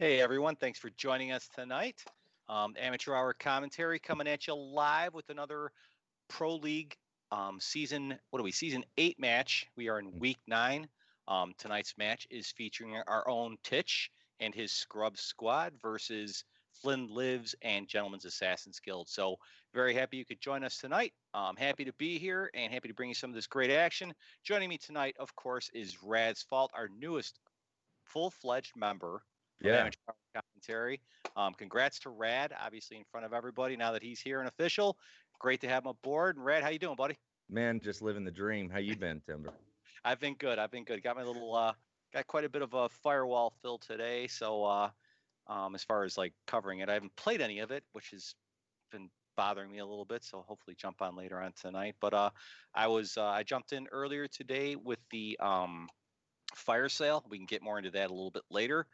Hey everyone, thanks for joining us tonight. Amateur Hour Commentary coming at you live with another Pro League season. What are we? Season 8 match. We are in week 9. Tonight's match is featuring our own Titch and his Scrub Squad versus Flynn Lives and Gentleman's Assassins Guild. So very happy you could join us tonight. Happy to be here and happy to bring you some of this great action. Joining me tonight, of course, is Rad's Fault, our newest full-fledged member. Amateur Commentary. Congrats to Rad, obviously in front of everybody now that he's here and official. Great to have him aboard. And Rad, how you doing, buddy? Man, just living the dream. How you been, Timber? I've been good. Got my little got quite a bit of a Firewall fill today. So as far as like covering it, I haven't played any of it, which has been bothering me a little bit. So hopefully jump on later on tonight. But I jumped in earlier today with the fire sale. We can get more into that a little bit later.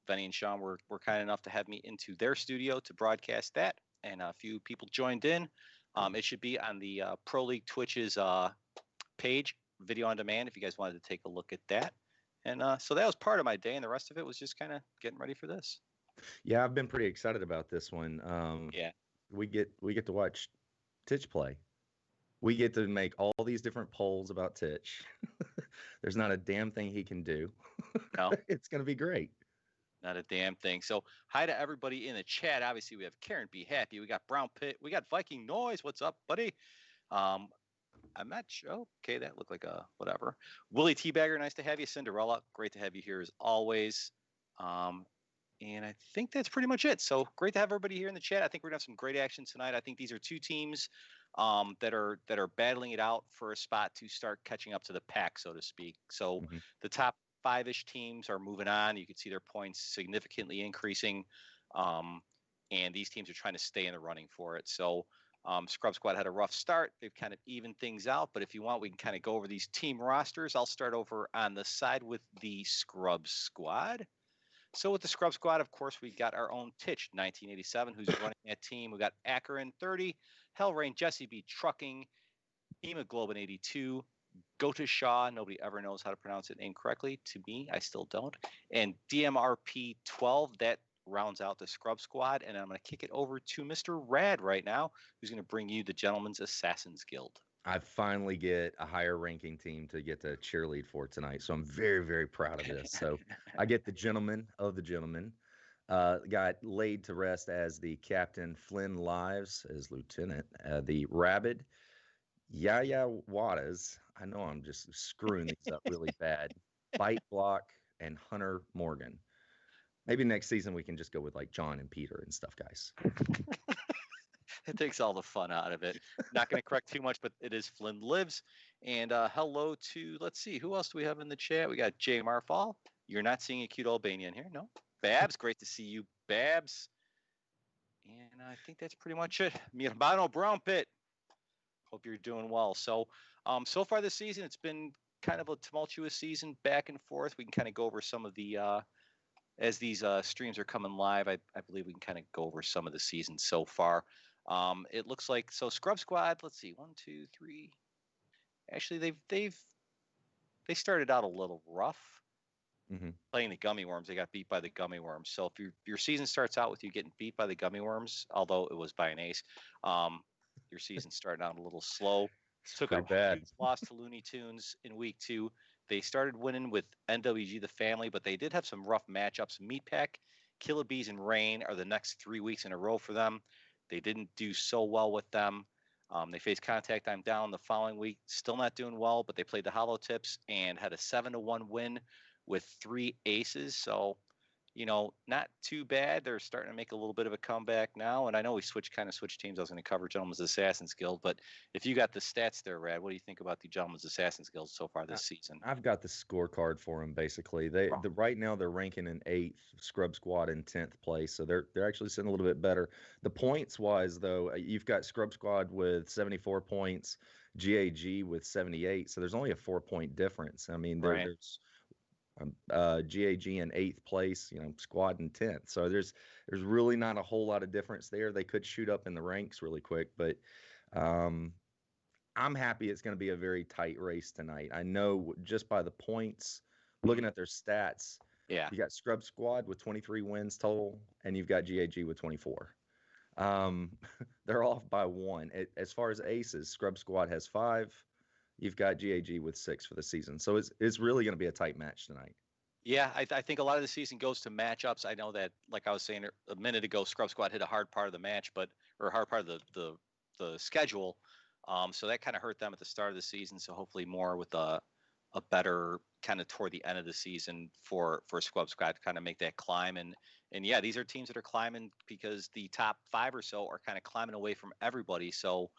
Benny and Sean were kind enough to have me into their studio to broadcast that, and a few people joined in. It should be on the Pro League Twitch's page, video on demand, if you guys wanted to take a look at that. And so that was part of my day, and the rest of it was just kind of getting ready for this. Yeah, I've been pretty excited about this one. Yeah, we get to watch Titch play. We get to make all these different polls about Titch. There's not a damn thing he can do. No. It's going to be great. Not a damn thing. So hi to everybody in the chat. Obviously, we have Karen Be Happy. We got Brown Pit. We got Viking Noise. What's up, buddy? I'm not sure. Okay, that looked like a whatever. Willie Teabagger, nice to have you. Cinderella, great to have you here as always. And I think that's pretty much it. So great to have everybody here in the chat. I think we're gonna have some great action tonight. I think these are two teams that are battling it out for a spot to start catching up to the pack, so to speak. So the top 5-ish teams are moving on. You can see their points significantly increasing, and these teams are trying to stay in the running for it. So Scrub Squad had a rough start. They've kind of evened things out, but if you want, we can kind of go over these team rosters. I'll start over on the side with the Scrub Squad. So with the Scrub Squad, of course, we got our own Titch, 1987, who's running that team. We got Akron, 30, Hellrain, Jesse B, Trucking, Hemoglobin, 82, Gota Shaw, nobody ever knows how to pronounce it name correctly. To me, I still don't. And DMRP 12, that rounds out the Scrub Squad. And I'm going to kick it over to Mr. Rad right now, who's going to bring you the Gentleman's Assassins Guild. I finally get a higher ranking team to get to cheerlead for tonight. So I'm very, very proud of this. So I get the gentleman of the gentleman. Got laid to rest as the captain, Flynn Lives as lieutenant, the Rabid, Yaya Wattas. I know I'm just screwing these up really bad. Bite Block and Hunter Morgan. Maybe next season we can just go with like John and Peter and stuff, guys. It takes all the fun out of it. Not going to correct too much, but it is Flynn Lives. And hello to, let's see, who else do we have in the chat? We got Jay Marfall. You're not seeing a cute Albania in here, no? Babs, great to see you, Babs. And I think that's pretty much it. Mi hermano Brown Pit. Hope you're doing well. So, so far this season, it's been kind of a tumultuous season, back and forth. We can kind of go over some of the, as these streams are coming live, I believe we can kind of go over some of the seasons so far. It looks like, so Scrub Squad, let's see, 1, 2, 3. Actually, they started out a little rough. Playing the Gummy Worms. They got beat by the Gummy Worms. So if your season starts out with you getting beat by the Gummy Worms, although it was by an ace, your season started out a little slow. Took a bad loss to Looney Tunes in week 2. They started winning with NWG the family, but they did have some rough matchups. Meatpack, Killer Bees, and Rain are the next 3 weeks in a row for them. They didn't do so well with them. They faced Contact I'm Down the following week. Still not doing well, but they played the Hollow Tips and had a 7-1 win with 3 aces. So, you know, not too bad. They're starting to make a little bit of a comeback now. And I know we switched teams. I was going to cover Gentleman's Assassins Guild, but if you got the stats there, Rad, what do you think about the Gentleman's Assassins Guild so far this season? I've got the scorecard for them, basically. Right now they're ranking in 8th, Scrub Squad in 10th place, so they're actually sitting a little bit better. The points-wise, though, you've got Scrub Squad with 74 points, GAG with 78, so there's only a 4-point difference. I mean, there's GAG in 8th place, you know, Squad in 10th. So there's really not a whole lot of difference there. They could shoot up in the ranks really quick, but I'm happy it's going to be a very tight race tonight. I know just by the points, looking at their stats, Yeah. You got Scrub Squad with 23 wins total, and you've got GAG with 24. Um, they're off by one. As far as aces, Scrub Squad has 5. You've got GAG with 6 for the season. So it's really going to be a tight match tonight. Yeah, I think a lot of the season goes to matchups. I know that, like I was saying a minute ago, Scrub Squad hit a hard part of the match, or a hard part of the schedule. So that kind of hurt them at the start of the season. So hopefully more with a better kind of toward the end of the season for Scrub Squad to kind of make that climb. And yeah, these are teams that are climbing because the top 5 or so are kind of climbing away from everybody. So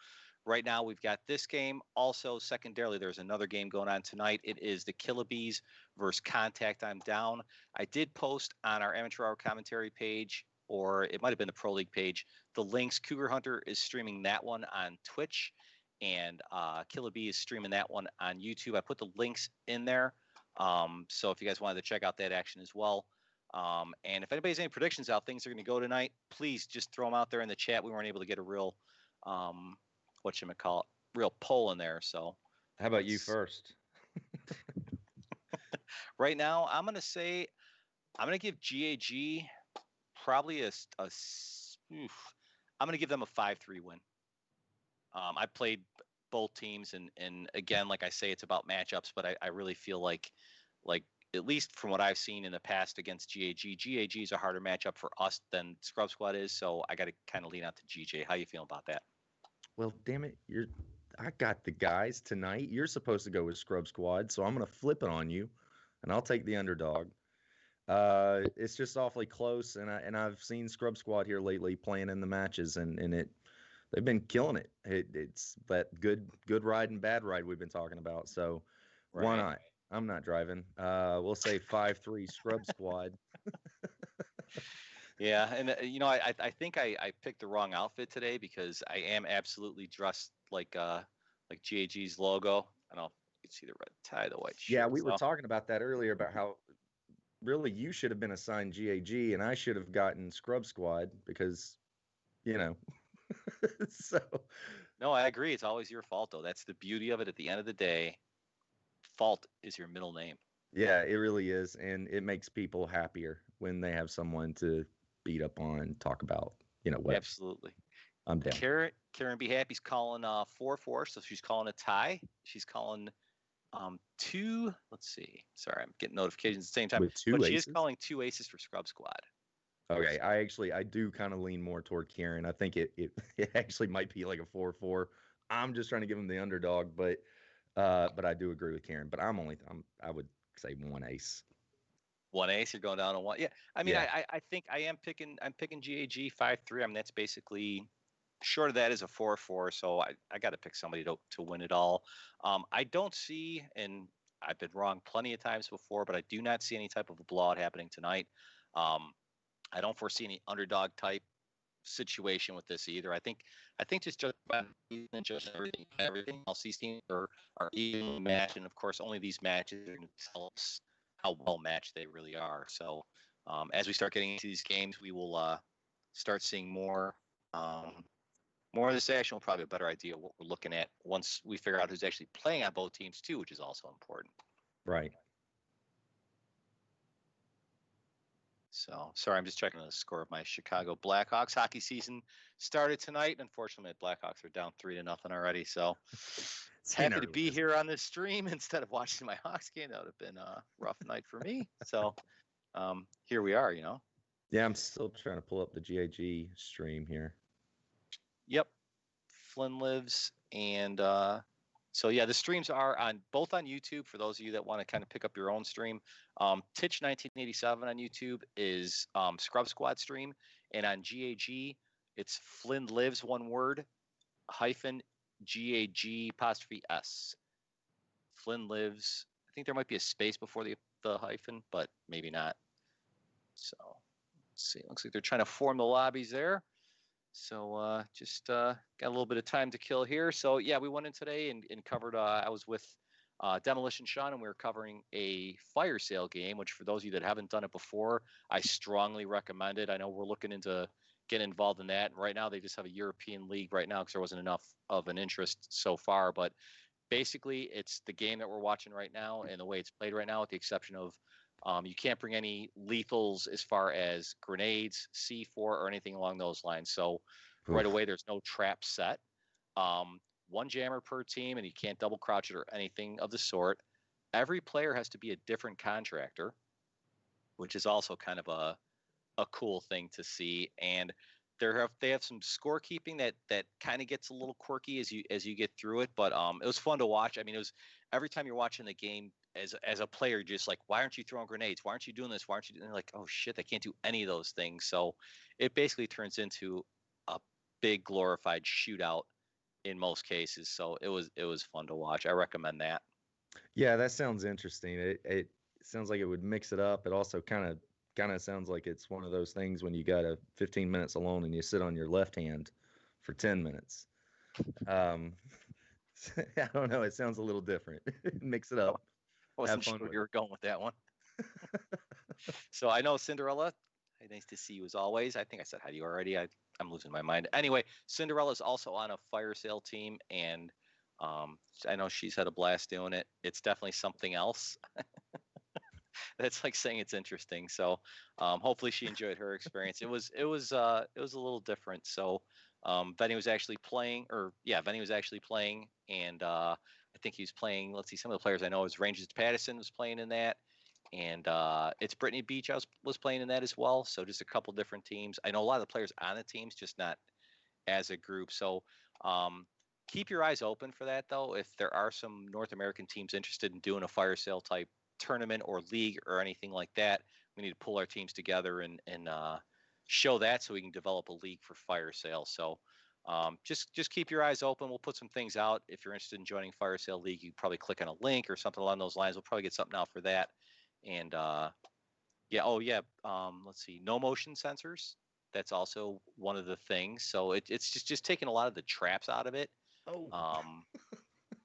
right now we've got this game. Also, secondarily, there's another game going on tonight. It is the Killabees versus Contact. I'm Down. I did post on our Amateur Hour commentary page, or it might have been the Pro League page, the links. Cougar Hunter is streaming that one on Twitch, and Killabee is streaming that one on YouTube. I put the links in there. So if you guys wanted to check out that action as well. And if anybody's any predictions how things are going to go tonight, please just throw them out there in the chat. We weren't able to get a real real poll in there. So how about you first? Right now, I'm going to give GAG probably I'm going to give them a 5-3 win. I played both teams, and again, like I say, it's about matchups, but I really feel like at least from what I've seen in the past against GAG is a harder matchup for us than Scrub Squad is. So I got to kind of lean out to GJ. How you feeling about that? Well, damn it, I got the guys tonight. You're supposed to go with Scrub Squad, so I'm going to flip it on you, and I'll take the underdog. It's just awfully close, and I've seen Scrub Squad here lately playing in the matches, and they've been killing it. It's that good ride and bad ride we've been talking about. So why not? I'm not driving. We'll say 5-3 Scrub Squad. Yeah, and I think I picked the wrong outfit today because I am absolutely dressed like GAG's logo. I don't know if you can see the red tie, the white shirt. Yeah, we were talking about that earlier about how really you should have been assigned GAG and I should have gotten Scrub Squad because, so. No, I agree. It's always your fault, though. That's the beauty of it. At the end of the day, fault is your middle name. Yeah, it really is, and it makes people happier when they have someone to beat up on, talk about, what. Absolutely. I'm down. Karen Be Happy's calling 4-4, so she's calling a tie. She's calling 2. Let's see. Sorry, I'm getting notifications at the same time. With 2 but aces? She is calling 2 aces for Scrub Squad. Okay, I do kind of lean more toward Karen. I think it actually might be like a 4-4. I'm just trying to give him the underdog, but I do agree with Karen. But I would say 1 ace. 1 ace, you're going down on 1. Yeah, I mean, yeah. I think I'm picking GAG 5-3. I mean, that's basically short of that is a 4-4. So I got to pick somebody to win it all. I don't see, and I've been wrong plenty of times before, but I do not see any type of a blowout happening tonight. I don't foresee any underdog type situation with this either. I think just about everything else, these teams are evenly matched, and of course, only these matches are going to tell us how well matched they really are. So, as we start getting into these games, we will start seeing more of this action. We'll probably have a better idea of what we're looking at once we figure out who's actually playing on both teams too, which is also important. Right. So, sorry, I'm just checking the score of my Chicago Blackhawks. Hockey season started tonight. Unfortunately, the Blackhawks are down 3-0 already. So, happy to be here on this stream instead of watching my Hawks game. That would have been a rough night for me. So, here we are, Yeah, I'm still trying to pull up the GAG stream here. Yep. Flynn lives. And so, yeah, the streams are both on YouTube for those of you that want to kind of pick up your own stream. Titch 1987 on YouTube is Scrub Squad stream. And on GAG, it's Flynn Lives, one word, -GAG''S. Flynn Lives. I think there might be a space before the hyphen, but maybe not. So, let's see. It looks like they're trying to form the lobbies there. So just got a little bit of time to kill here. So, yeah, we went in today and covered I was with Demolition Sean, and we were covering a fire sale game, which for those of you that haven't done it before, I strongly recommend it. I know we're looking into getting involved in that. And right now they just have a European league right now because there wasn't enough of an interest so far. But basically it's the game that we're watching right now and the way it's played right now, with the exception of You can't bring any lethals as far as grenades, C4, or anything along those lines. So right away, there's no trap set. One jammer per team, and you can't double crouch it or anything of the sort. Every player has to be a different contractor, which is also kind of a cool thing to see. And they have some scorekeeping that kind of gets a little quirky as you get through it. But it was fun to watch. I mean, it was every time you're watching the game as a player, just like, why aren't you throwing grenades? Why aren't you doing this? Why aren't you doing like, oh shit, I can't do any of those things. So it basically turns into a big glorified shootout in most cases. So it was fun to watch. I recommend that. Yeah, that sounds interesting. It sounds like it would mix it up. It also kind of sounds like it's one of those things when you got a 15 minutes alone and you sit on your left hand for 10 minutes. Um, I don't know. It sounds a little different. Mix it I up. wasn't Have fun sure with you were going with that one. So I know Cinderella. Nice to see you as always. I think I said hi to you already. I'm losing my mind. Anyway, Cinderella is also on a fire sale team, and I know she's had a blast doing it. It's definitely something else. That's like saying it's interesting. So hopefully she enjoyed her experience. It was a little different. So Benny was actually playing, Benny was actually playing, and I think he was playing. Let's see, some of the players I know is Rangers Patterson was playing in that, and it's Brittany Beach was playing in that as well. So just a couple different teams. I know a lot of the players on the teams, just not as a group. So keep your eyes open for that, though. If there are some North American teams interested in doing a fire sale type tournament or league or anything like that, we need to pull our teams together and show that so we can develop a league for fire sale. So just keep your eyes open. We'll put some things out. If you're interested in joining Fire Sale League, you probably click on a link or something along those lines. We'll probably get something out for that. And let's see, no motion sensors. That's also one of the things. So it's just taking a lot of the traps out of it. Oh,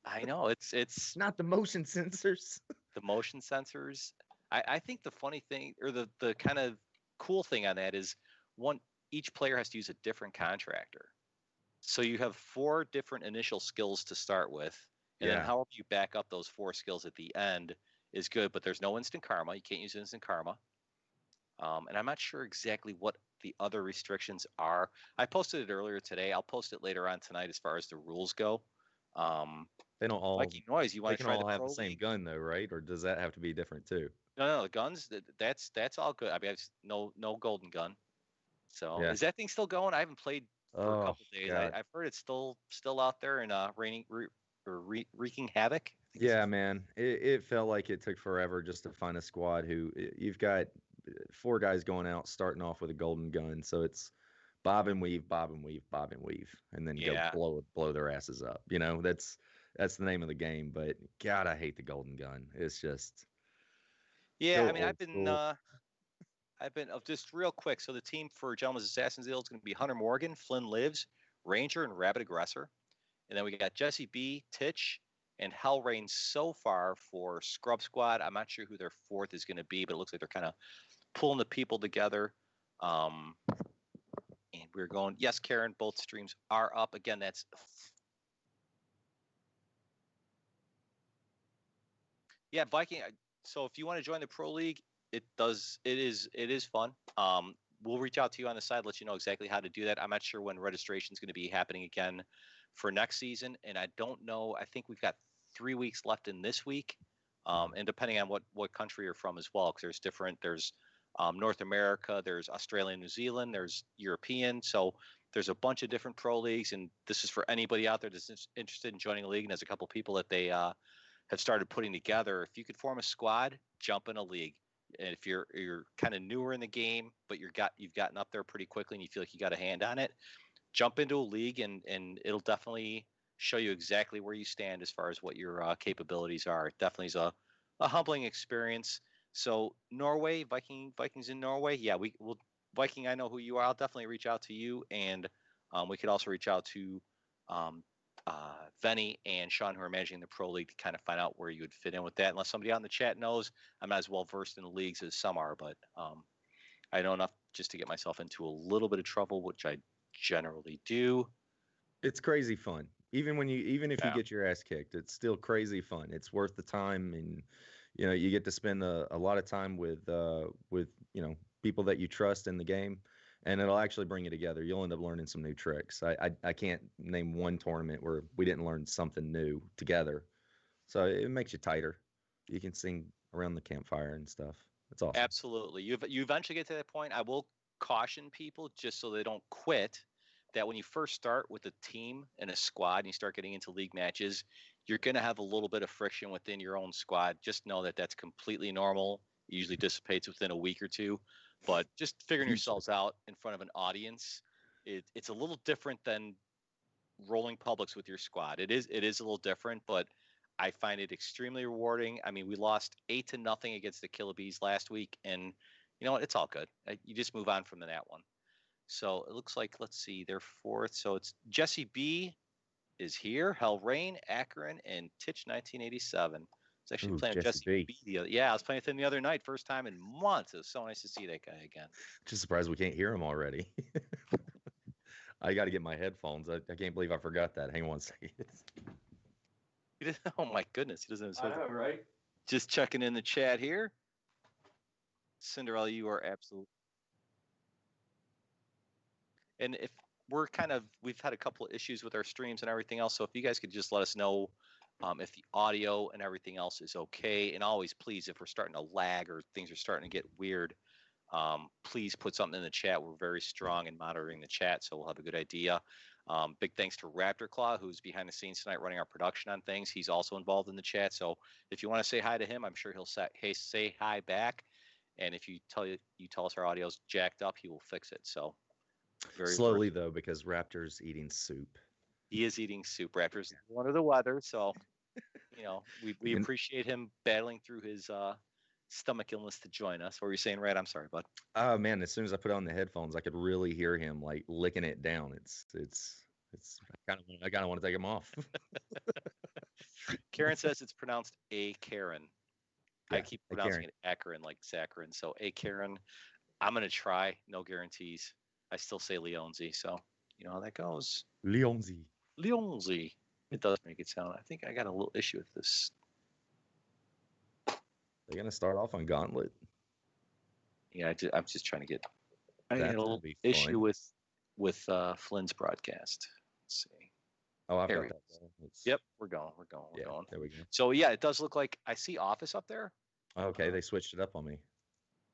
I know it's not the motion sensors. the motion sensors. I think the funny thing or the kind of cool thing on that is each player has to use a different contractor. So you have 4 different initial skills to start with, and then however you back up those 4 skills at the end is good. But there's no instant karma. You can't use instant karma. And I'm not sure exactly what the other restrictions are. I posted it earlier today. I'll post it later on tonight as far as the rules go. They don't all. Viking Noise, you They want to can try the all have Pro the same League? gun though, right? Or does that have to be different too? No, the guns. That's all good. I mean, no golden gun. So Yeah. is that thing still going? I haven't played for a Oh couple days. God. I've heard it's still out there and wreaking havoc. I think Yeah, man. It felt like it took forever just to find a squad who you've got 4 guys going out starting off with a golden gun. So it's bob and weave, bob and weave, bob and weave, and then go Yeah, blow their asses up. That's the name of the game. But God, I hate the golden gun. It's just yeah. so I mean, old school. I've been just real quick. So the team for Gentleman's Assassin's Deal is going to be Hunter Morgan, Flynn Lives, Ranger, and Rabbit Aggressor. And then we got Jesse B, Titch, and Hellrain so far for Scrub Squad. I'm not sure who their 4th is going to be, but it looks like they're kind of pulling the people together. And we're going, yes, Karen, both streams are up. Again, that's Viking. So if you want to join the Pro League, it is fun. We'll reach out to you on the side, let you know exactly how to do that. I'm not sure when registration is going to be happening again for next season, and I don't know. I think we've got 3 weeks left in this week, and depending on what country you're from as well, because there's North America, there's Australia, New Zealand, there's European, so there's a bunch of different pro leagues, and this is for anybody out there that's interested in joining a league. And there's a couple people that they have started putting together. If you could form a squad, jump in a league. And if you're kind of newer in the game, but you've gotten up there pretty quickly and you feel like you got a hand on it, jump into a league and it'll definitely show you exactly where you stand as far as what your capabilities are. It definitely is a humbling experience. So Norway, Vikings in Norway. Yeah, will Viking. I know who you are. I'll definitely reach out to you, and we could also reach out to Venny and Sean, who are managing the Pro League, to kind of find out where you would fit in with that. Unless somebody on the chat knows, I'm not as well versed in the leagues as some are, but I know enough just to get myself into a little bit of trouble, which I generally do. It's crazy fun. Even if you get your ass kicked, it's still crazy fun. It's worth the time, and You get to spend a lot of time with people that you trust in the game, and it'll actually bring you together. You'll end up learning some new tricks. I can't name one tournament where we didn't learn something new together. So it makes you tighter. You can sing around the campfire and stuff. It's awesome. Absolutely. You eventually get to that point. I will caution people just so they don't quit that when you first start with a team and a squad and you start getting into league matches, you're going to have a little bit of friction within your own squad. Just know that that's completely normal. It usually dissipates within a week or two. But just figuring yourselves out in front of an audience, it's a little different than rolling publics with your squad. It is a little different, but I find it extremely rewarding. I mean, we lost 8-0 against the Killer Bees last week, and you know what? It's all good. You just move on from that one. So it looks like, let's see, they're fourth. So it's Jesse B is here, Hell Rain, Akron, and Titch 1987. I was actually playing with Jesse B. Yeah, I was playing with him the other night, first time in months. It was so nice to see that guy again. Just surprised we can't hear him already. I got to get my headphones. I can't believe I forgot that. Hang on one second. Oh my goodness, he doesn't have his headphones. I know, right? Just checking in the chat here. Cinderella, you are absolutely. And if we've had a couple of issues with our streams and everything else. So if you guys could just let us know if the audio and everything else is okay. And always, please, if we're starting to lag or things are starting to get weird, please put something in the chat. We're very strong in monitoring the chat, so we'll have a good idea. Big thanks to Raptor Claw, who's behind the scenes tonight running our production on things. He's also involved in the chat. So if you want to say hi to him, I'm sure he'll say hi back. And if you tell us our audio's jacked up, he will fix it. So very slowly though, because Raptor's eating soup. He is eating soup. Raptor's under the weather, so we appreciate him battling through his stomach illness to join us. What were you saying, Red? I'm sorry, bud. Oh man, as soon as I put on the headphones, I could really hear him like licking it down. I kind of want to take him off. Karen says it's pronounced a Karen. Yeah, I keep pronouncing it Akron, like saccharin. So a Karen. I'm gonna try. No guarantees. I still say Leonzi, so you know how that goes. Leonzi. It does make it sound. I think I got a little issue with this. They're gonna start off on Gauntlet. Yeah, I'm just trying to get. I had a little issue with Flynn's broadcast. Let's see. Oh, I've got that. Yep, we're going. There we go. So yeah, it does look like I see Office up there. Okay, they switched it up on me.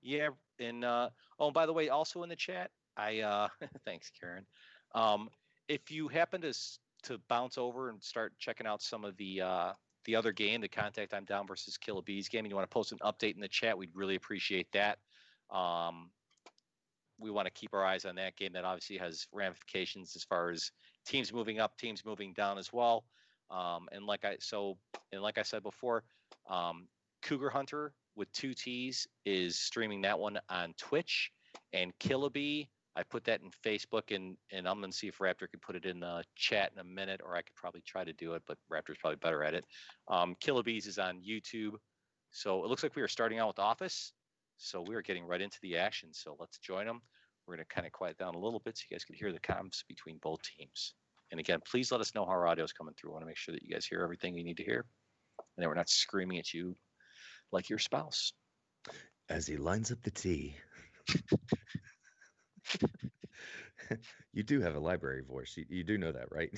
Yeah, and by the way, also in the chat, thanks, Karen. If you happen to bounce over and start checking out some of the other game, the Contact I'm Down versus Killer Bees game, and you want to post an update in the chat, we'd really appreciate that. We want to keep our eyes on that game. That obviously has ramifications as far as teams moving up, teams moving down as well. And like I said before, Cougar Hunter with 2 T's is streaming that one on Twitch, and Killabee, I put that in Facebook, and I'm going to see if Raptor could put it in the chat in a minute, or I could probably try to do it, but Raptor's probably better at it. Killabees is on YouTube. So it looks like we are starting out with Office. So we are getting right into the action. So let's join them. We're going to kind of quiet down a little bit so you guys can hear the comms between both teams. And again, please let us know how our audio is coming through. I want to make sure that you guys hear everything you need to hear, and that we're not screaming at you like your spouse. As he lines up the tea. You do have a library voice. You do know that, right?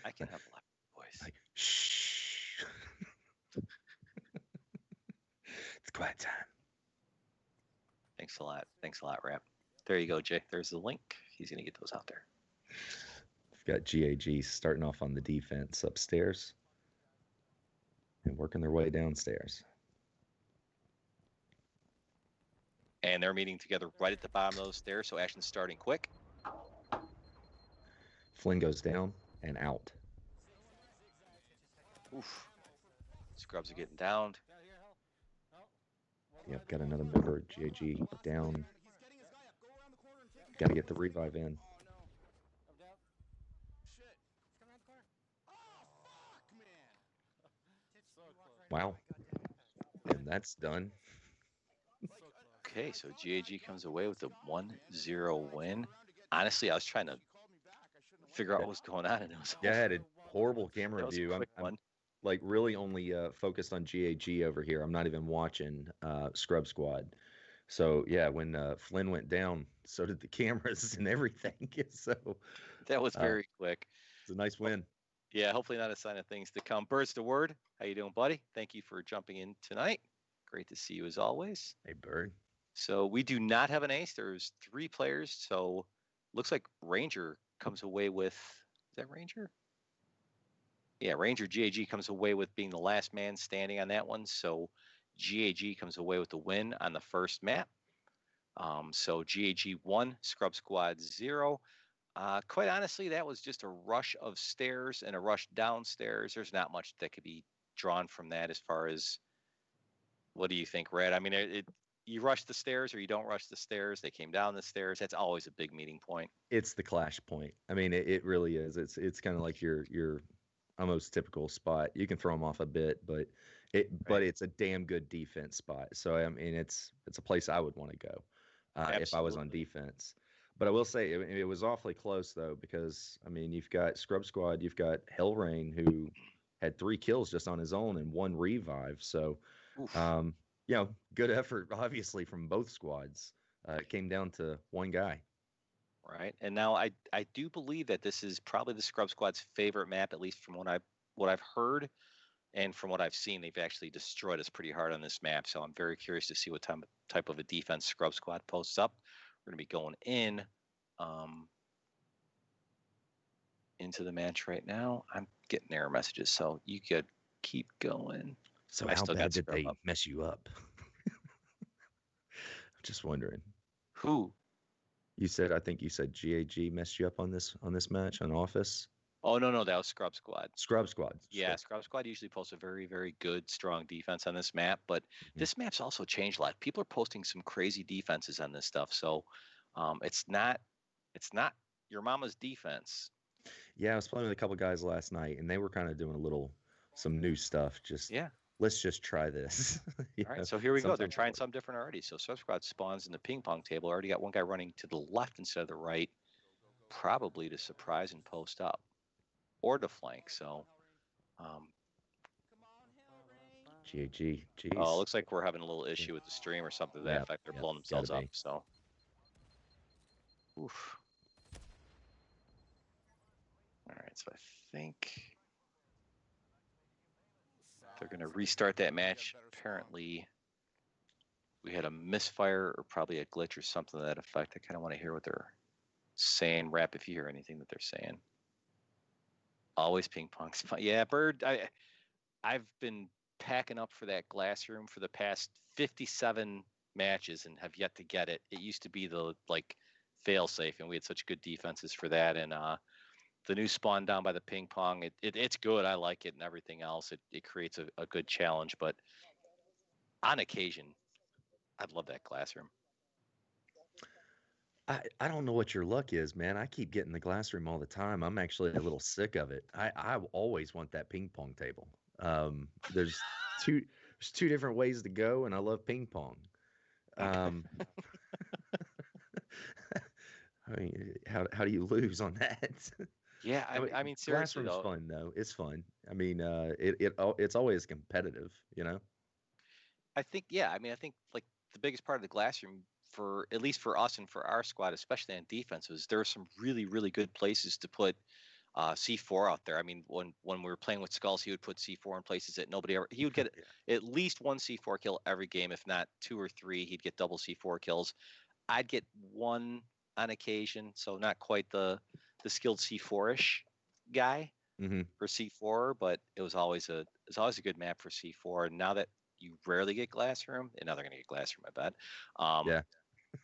I can have a library voice. Like, shh. It's quiet time. Thanks a lot, Rap. There you go, Jay. There's the link. He's going to get those out there. We've got GAG starting off on the defense upstairs and working their way downstairs. And they're meeting together right at the bottom of those stairs, so action's starting quick. Flynn goes down and out. Oof. Scrubs are getting downed. Yep, got another member of GAG down. Got to get the revive in. Wow. And that's done. Okay, so GAG comes away with a 1-0 win. Honestly, I was trying to figure out what was going on, and it was I had a horrible camera view. like really only focused on GAG over here. I'm not even watching Scrub Squad. So yeah, when Flynn went down, so did the cameras and everything. So That was uh, very quick. it's a nice win. Yeah, hopefully not a sign of things to come. Birds to Word, how you doing, buddy? Thank you for jumping in tonight. Great to see you as always. Hey, Bird. So we do not have an ace. There's 3 players. So looks like Ranger comes away with, is that Ranger? Yeah, Ranger GAG comes away with being the last man standing on that one. So GAG comes away with the win on the first map. So GAG 1, Scrub Squad 0. Quite honestly, that was just a rush of stairs and a rush downstairs. There's not much that could be drawn from that as far as, what do you think, Red? I mean, you rush the stairs or you don't rush the stairs. They came down the stairs. That's always a big meeting point. It's the clash point. I mean, it really is. It's kind of like your almost typical spot. You can throw them off a bit, but it's a damn good defense spot. So I mean, it's a place I would want to go if I was on defense. But I will say it was awfully close though, because I mean, you've got Scrub Squad, you've got Hellrain who had 3 kills just on his own and 1 revive. So, good effort obviously from both squads. It came down to one guy. Right. And now I do believe that this is probably the Scrub Squad's favorite map, at least from what I've heard and from what I've seen. They've actually destroyed us pretty hard on this map. So I'm very curious to see what type of a defense Scrub Squad posts up. We're going to be going into the match right now. I'm getting error messages, so you could keep going. So how bad did they mess you up? I'm just wondering. Who? I think you said GAG messed you up on this match on Office. Oh no, that was Scrub Squad. Scrub Squad. Yeah, Scrub Squad usually posts a very, very good, strong defense on this map, but this map's also changed a lot. People are posting some crazy defenses on this stuff, so it's not your mama's defense. Yeah, I was playing with a couple guys last night, and they were kind of doing some new stuff. Let's just try this. All right, so here we go. They're trying something different already. So Scrub Squad spawns in the ping pong table. Already got one guy running to the left instead of the right, probably to surprise and post up, or to flank. So, GAG. Oh, it looks like we're having a little issue with the stream or something to that effect. They're blowing themselves up. So, oof. All right, so I think they're going to restart that match. Apparently, we had a misfire or probably a glitch or something to that effect. I kind of want to hear what they're saying. Rap if you hear anything that they're saying. Always ping pong. Yeah, Bird, I've been packing up for that glass room for the past 57 matches and have yet to get it. It used to be the fail safe, and we had such good defenses for that. And the new spawn down by the ping pong, it's good. I like it and everything else. It creates a good challenge, but on occasion, I'd love that glass room. I don't know what your luck is, man. I keep getting the glass room all the time. I'm actually a little sick of it. I always want that ping pong table. There's two different ways to go, and I love ping pong. I mean, how do you lose on that? Yeah, I mean seriously, glass room's fun though. It's fun. I mean, it's always competitive, you know. I think like the biggest part of the glass room, for at least for us and for our squad, especially on defense, was there are some really, really good places to put C4 out there. I mean, when we were playing with Skulls, he would put C4 in places that nobody ever. He would get at least 1 C4 kill every game, if not 2 or 3. He'd get double C4 kills. I'd get 1 on occasion, so not quite the skilled C4-ish guy for C4, but it was always a good map for C4. And now that you rarely get glass room, and now they're gonna get glass room, I bet.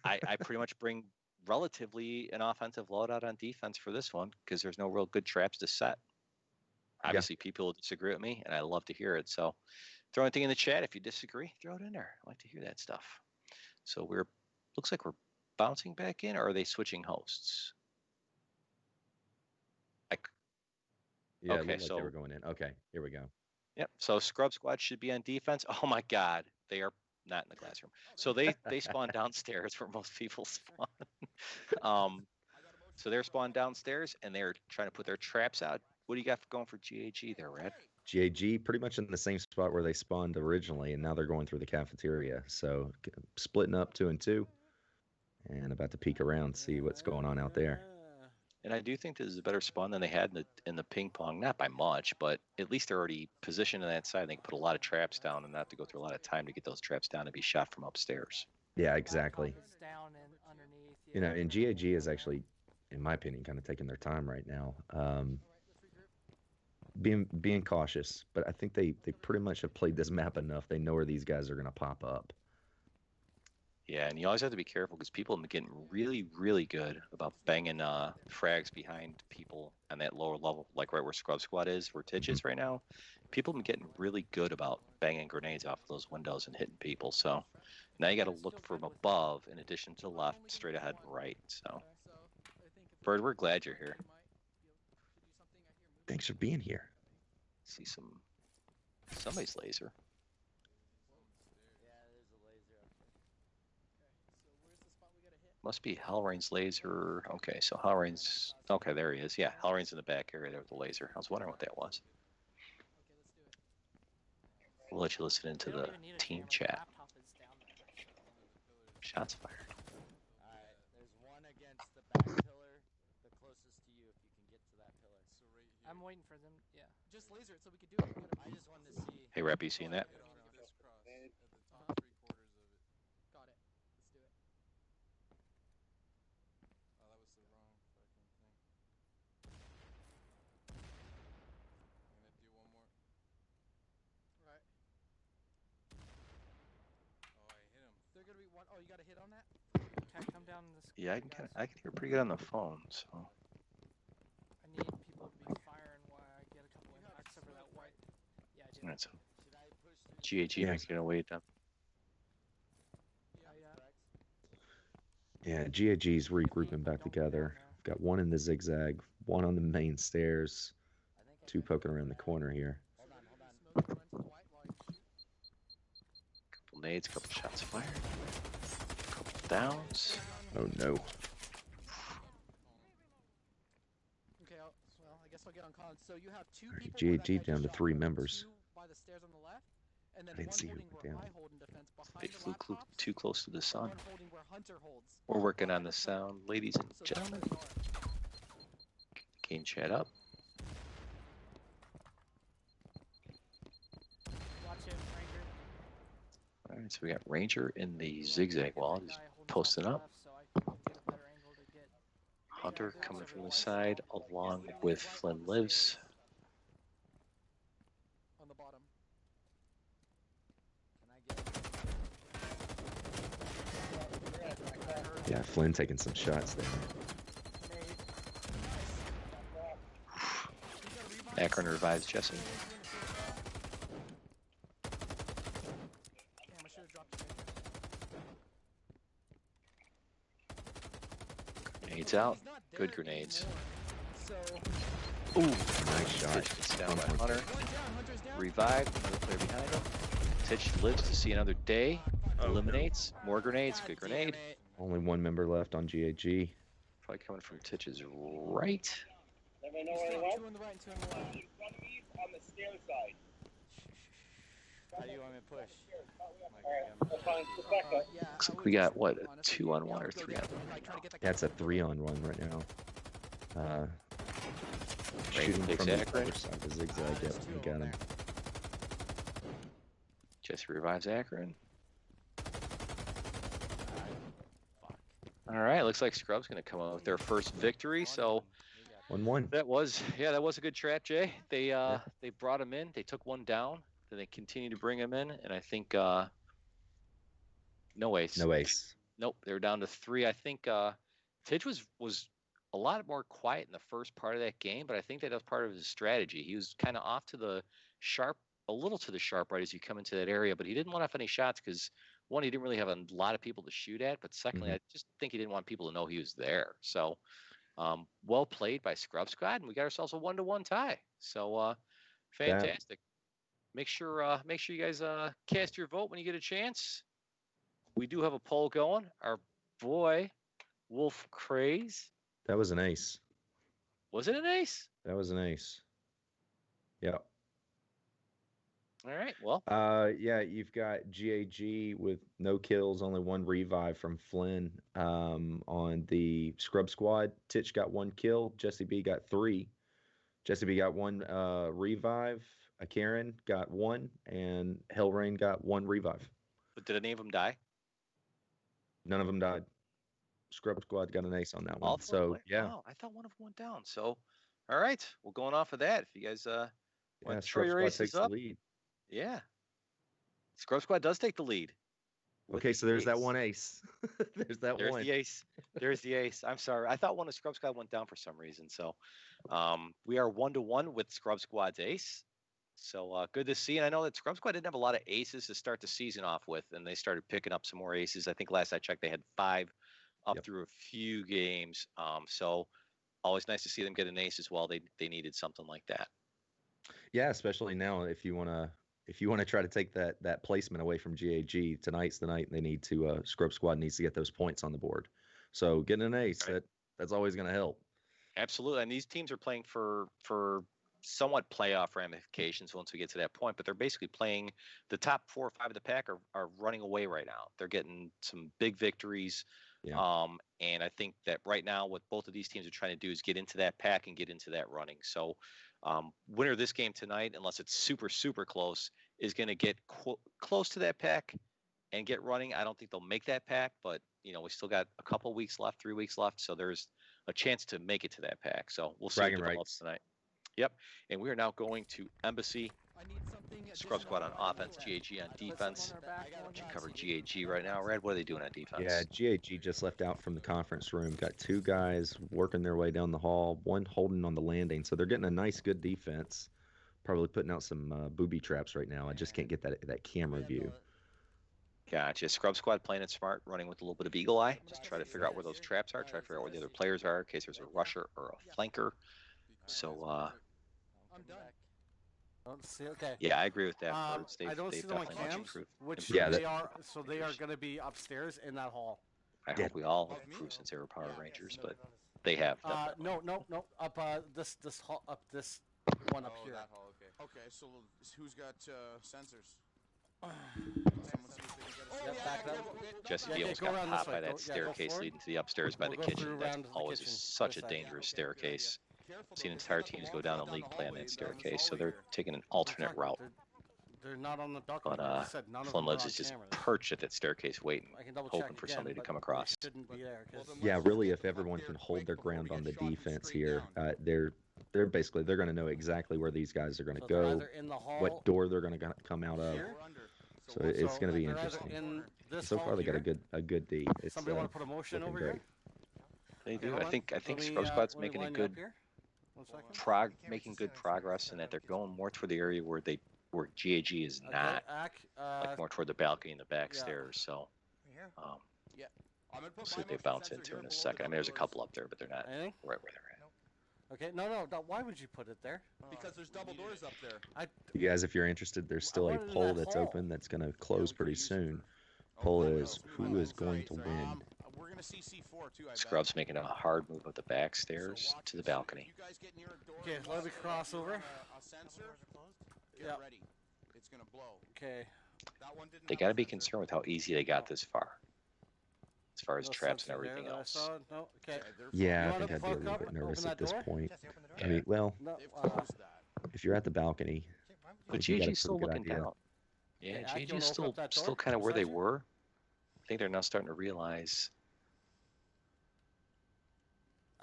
I pretty much bring relatively an offensive loadout on defense for this one because there's no real good traps to set. Obviously, people will disagree with me, and I love to hear it. So throw anything in the chat if you disagree. Throw it in there. I like to hear that stuff. So looks like we're bouncing back in, or are they switching hosts? Okay, so they were going in. Okay, here we go. Yep. So Scrub Squad should be on defense. Oh my God, they are not in the classroom. So they spawn downstairs where most people spawn. So they're spawned downstairs and they're trying to put their traps out. What do you got going for GAG there, Red? GAG pretty much in the same spot where they spawned originally, and now they're going through the cafeteria. So splitting up 2 and 2, and about to peek around, see what's going on out there. And I do think this is a better spawn than they had in the ping pong, not by much, but at least they're already positioned on that side. They can put a lot of traps down and not have to go through a lot of time to get those traps down and be shot from upstairs. Yeah, exactly. Down and underneath, You know, and GAG is actually, in my opinion, kind of taking their time right now. Being cautious, but I think they pretty much have played this map enough. They know where these guys are going to pop up. Yeah, and you always have to be careful because people have been getting really, really good about banging frags behind people on that lower level, like right where Scrub Squad is, where Titch is right now. People have been getting really good about banging grenades off of those windows and hitting people. So now you got to look from above in addition to left, straight ahead, and right. So, Bird, we're glad you're here. Thanks for being here. See somebody's laser. Must be Hellrain's laser. Okay, so Hellrain's... Okay, there he is. Yeah, Hellrain's in the back area there with the laser. I was wondering what that was. We'll let you listen into the team chat. Shots fired. Alright, there's one against the back pillar, the closest to you if you can get to that pillar. So right here. I'm waiting for them. Yeah. Just laser it so we can do it. I just wanted to see. Hey, Rep, you seen that? Oh, you got a hit on that? Can I come down this? Yeah, I can hear pretty good on the phone, so... I need people to be firing while I get a couple impacts over that white. Yeah, I do. Alright, so... GAG making their way down. Yeah, GAG's regrouping back together. Got one in the zigzag, one on the main stairs, 2 poking around the corner here. Couple nades, couple shots fired. Couple downs. Oh no. Okay, well, I guess I'll get on cons. So you have 2 Alright, people GAG down to 3 members. 2 by the stairs on the left, and then I didn't one see who holding went where down. I hold in defense behind They the flew laptops, too close to the sun. one holding where Hunter holds. We're working on the sound, ladies and So that's gentlemen. where they are. Gain chat up. Watch it, Ranger. Alright, so we got Ranger in the zigzag wall. He's posting up. So I can get a better angle to get. Hunter coming from the side along with Flynn Lives. On the bottom. Yeah, Flynn taking some shots there. Akron revives Jesse. Damn, I should have dropped it. Grenades out. He's not Good there grenades. anymore. Ooh, Nice shot. Titch gets down by Hunter. So, one down, Hunter's down. Revived. Another player behind him. Titch lives to see another day. Eliminates. More grenades. Good grenade. Only 1 member left on GAG. Probably coming from Titch's right. He's down, 2 on the right and 2 on the left. On the stair side. How do you want me to push? Yeah, Looks I like would we got, just- what, a honestly, 2-on-1 or let's go 3-on-1? down, like, try to get the That's a captain. 3-on-1 right now. Shooting takes from the Akron. other side, the zigzag. Yep, There's you 2 of got them him. Jesse revives Akron. All right, looks like Scrub's going to come out with their first victory. So 1-1. that was a good trap, Jay. They brought him in. They took one down. Then they continued to bring him in, and I think no ace. No ace. Nope, they were down to 3. I think Titch was a lot more quiet in the first part of that game, but I think that was part of his strategy. He was kind of off to the sharp, a little to the sharp right as you come into that area, but he didn't want to have any shots because, one, he didn't really have a lot of people to shoot at, but secondly, I just think he didn't want people to know he was there. So well played by Scrub Squad, and we got ourselves a 1-1 tie. So fantastic. Make sure you guys cast your vote when you get a chance. We do have a poll going. Our boy Wolf Craze. That was an ace. Was it an ace? That was an ace. Yeah. All right. Well, Yeah, you've got GAG with no kills, only one revive from Flynn. On the Scrub Squad, Titch got 1 kill, Jesse B got 3. Jesse B got 1 revive, Karen got 1, and Hellrain got 1 revive. but did any of them die? None of them died. Scrub Squad got an ace on that All one. 4 So players? yeah, Wow, I thought one of them went down. So, all right. Well, going off of that, if you guys yeah, want to throw Scrub your Squad aces takes the up, lead. yeah, Scrub Squad does take the lead. with Okay, so the there's that ace. one ace. There's one. the ace. There's the ace. I'm sorry. I thought one of Scrub Squad went down for some reason. So we are 1-1 with Scrub Squad's ace. So good to see. And I know that Scrub Squad didn't have a lot of aces to start the season off with, and they started picking up some more aces. I think last I checked, they had 5 up Yep. through a few games. So always nice to see them get an ace as well. They needed something like that. Yeah, especially now if you wanna try to take that placement away from GAG, tonight's the night they need to Scrub Squad needs to get those points on the board. So getting an ace, Right. that's always gonna help. Absolutely. And these teams are playing for somewhat playoff ramifications once we get to that point, but they're basically playing the top 4 or 5 of the pack are running away right now. They're getting some big victories. Yeah. And I think that right now what both of these teams are trying to do is get into that pack and get into that running. So winner of this game tonight, unless it's super, super close, is going to get close to that pack and get running. I don't think they'll make that pack, but we still got a couple weeks left, 3 weeks left. So there's a chance to make it to that pack. So we'll see what Bragging develops rights. tonight. Yep. And we are now going to Embassy. Scrub Squad on offense, GAG on defense. You cover GAG right now, Red. What are they doing on defense? Yeah, GAG just left out from the conference room. Got 2 guys working their way down the hall, one holding on the landing. So they're getting a nice, good defense. Probably putting out some booby traps right now. I just can't get that camera view. Gotcha. Scrub Squad playing it smart, running with a little bit of eagle eye. Just try to figure out where those traps are. Try to figure out where the other players are in case there's a rusher or a flanker. So, I'm done. Don't see. Okay. yeah, I agree with that. Birds. I don't see they've them on definitely much cams, improved. which Yeah, they are. So they are going to be upstairs in that hall. I hope we all have improved since they were Power Rangers, but they have. Definitely. No. Up this hall, up this one up here. That hall, okay. Okay, so who's got sensors? Someone see if they can get us. Yep, back up. Jesse Yeah, B almost go got around this popped way. by Go- that yeah, go staircase forward. leading to the upstairs by We'll the go kitchen. through That's around the always kitchen, such a this side. dangerous staircase. Careful, Seen though, 'cause entire there's a teams wall go down down the the league play on hallway, that down this staircase, so hallway they're here. taking an We're alternate talking- route. They're not on the dock. But I said none of Flynn them are Lives on is just cameras. perched at that staircase waiting. I can double hoping check for again, somebody to but come they across. shouldn't be there. 'Cause- Yeah, really, if everyone can hold their ground on the defense here, they're basically they're going to know exactly where these guys are going to so they're go, either in the hall what door they're going to come out of. here. We're under. So it's going to be they're either interesting. in this So hall far, they got here. a good D. It's Somebody want to put a motion looking over great. here? They Okay, do. hold I on. think Let me, Scrub Squad's let me making a line you up good here. 1 second. making good progress in that they're going more toward the area where GAG is Okay, not, Ack, like more toward the balcony and the back yeah. stairs. So I'm gonna put we'll see my what they motion bounce sensor into here in a below second. the I mean, there's a doors. couple up there, but they're not anything? right where they're at. Okay, no. Why would you put it there? Because there's double doors up there. You guys, if you're interested, there's still a wanted in poll that that's hall. open that's going to close pretty soon. Poll is who is going to win. We're gonna see C4 too. I bet. Scrub's making a hard move up the back So stairs watch to the this. balcony. You guys get near a door. Okay, let me cross over. A sensor. Get Yep. ready. It's gonna blow. Okay. That one didn't. They have got to a be sensor. concerned with how easy they got this far, as far as No traps and sensor there everything that I else. saw. No. Okay. they're Yeah, You I wanna think I'd be a fuck little up, bit nervous open at that this door? point. Yeah. I mean, well, No. They've closed that. if you're at the balcony, But you got a GG's still pretty good looking idea. down. Yeah, Okay, Ack, you wanna GG's open up that still door? kind of where they Sensor? were. I think they're now starting to realize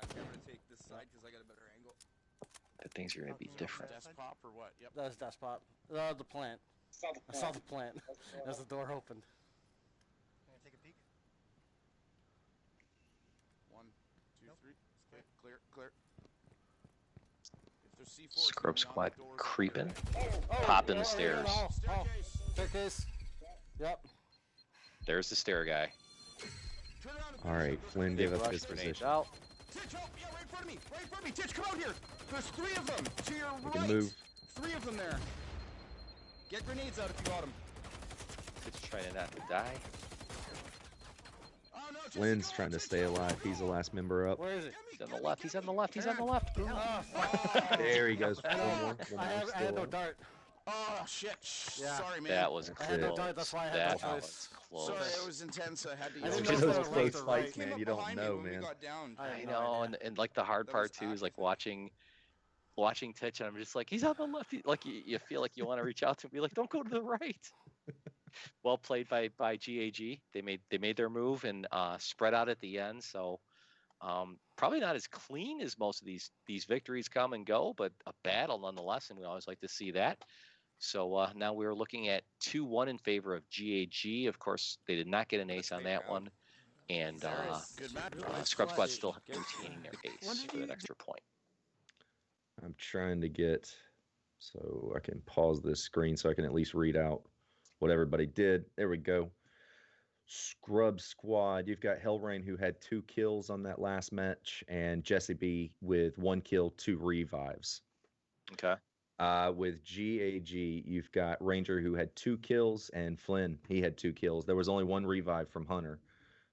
I'm gonna take this side because I got a better angle. that things are going to be different. Desk pop or what? Yep. That's desk pop. The plant. I saw the plant as the door opened. Take a peek. 1, 2, 3. Okay, clear. If there's C4, it's Scrub gonna be on Squad the doors up creeping, there. popping the stairs. Oh, Staircase. staircase. Yep. There's the stair guy. Turn around and All right, Flynn Big gave up rush his grenades position. out. Titch, help! Yeah, right in front of me! Right in front of me! Titch, come out here! There's 3 of them! To your We right! can move. 3 of them there! Get grenades out if you got them. It's trying not to die. Oh no, Jesse, Flynn's go trying on, to Jesse, stay go on, alive. He's the last member up. Where is it? He's on the left. He's on the left. He's on the left. Oh, fuck. There he goes. I One know. more. One I more had still no up. dart. Oh shit! Yeah. Sorry, man. That was I had no close. doubt, that's why I had That no was choice. close. Sorry, it was intense. I had to. I yell. didn't Those know if they those were close left or fights, right. Came man. up You don't behind me know, when we man. got down. I I have no know, idea. and like the hard That was part too is like apathy. watching Titch, and I'm just like, he's on the left. Like you feel like you want to reach out to him, be like, don't go to the right. Well played by GAG. They made their move and spread out at the end. So probably not as clean as most of these victories come and go, but a battle nonetheless, and we always like to see that. So now we're looking at 2-1 in favor of GAG. Of course, they did not get an ace on that one, and Good match. Scrub Squad still retaining their ace for that extra point. I'm trying to get so I can pause this screen so I can at least read out what everybody did. There we go. Scrub Squad. You've got Hellrain, who had 2 kills on that last match, and Jesse B with 1 kill, 2 revives. Okay. With GAG, you've got Ranger, who had 2 kills, and Flynn, he had 2 kills. There was only 1 revive from Hunter,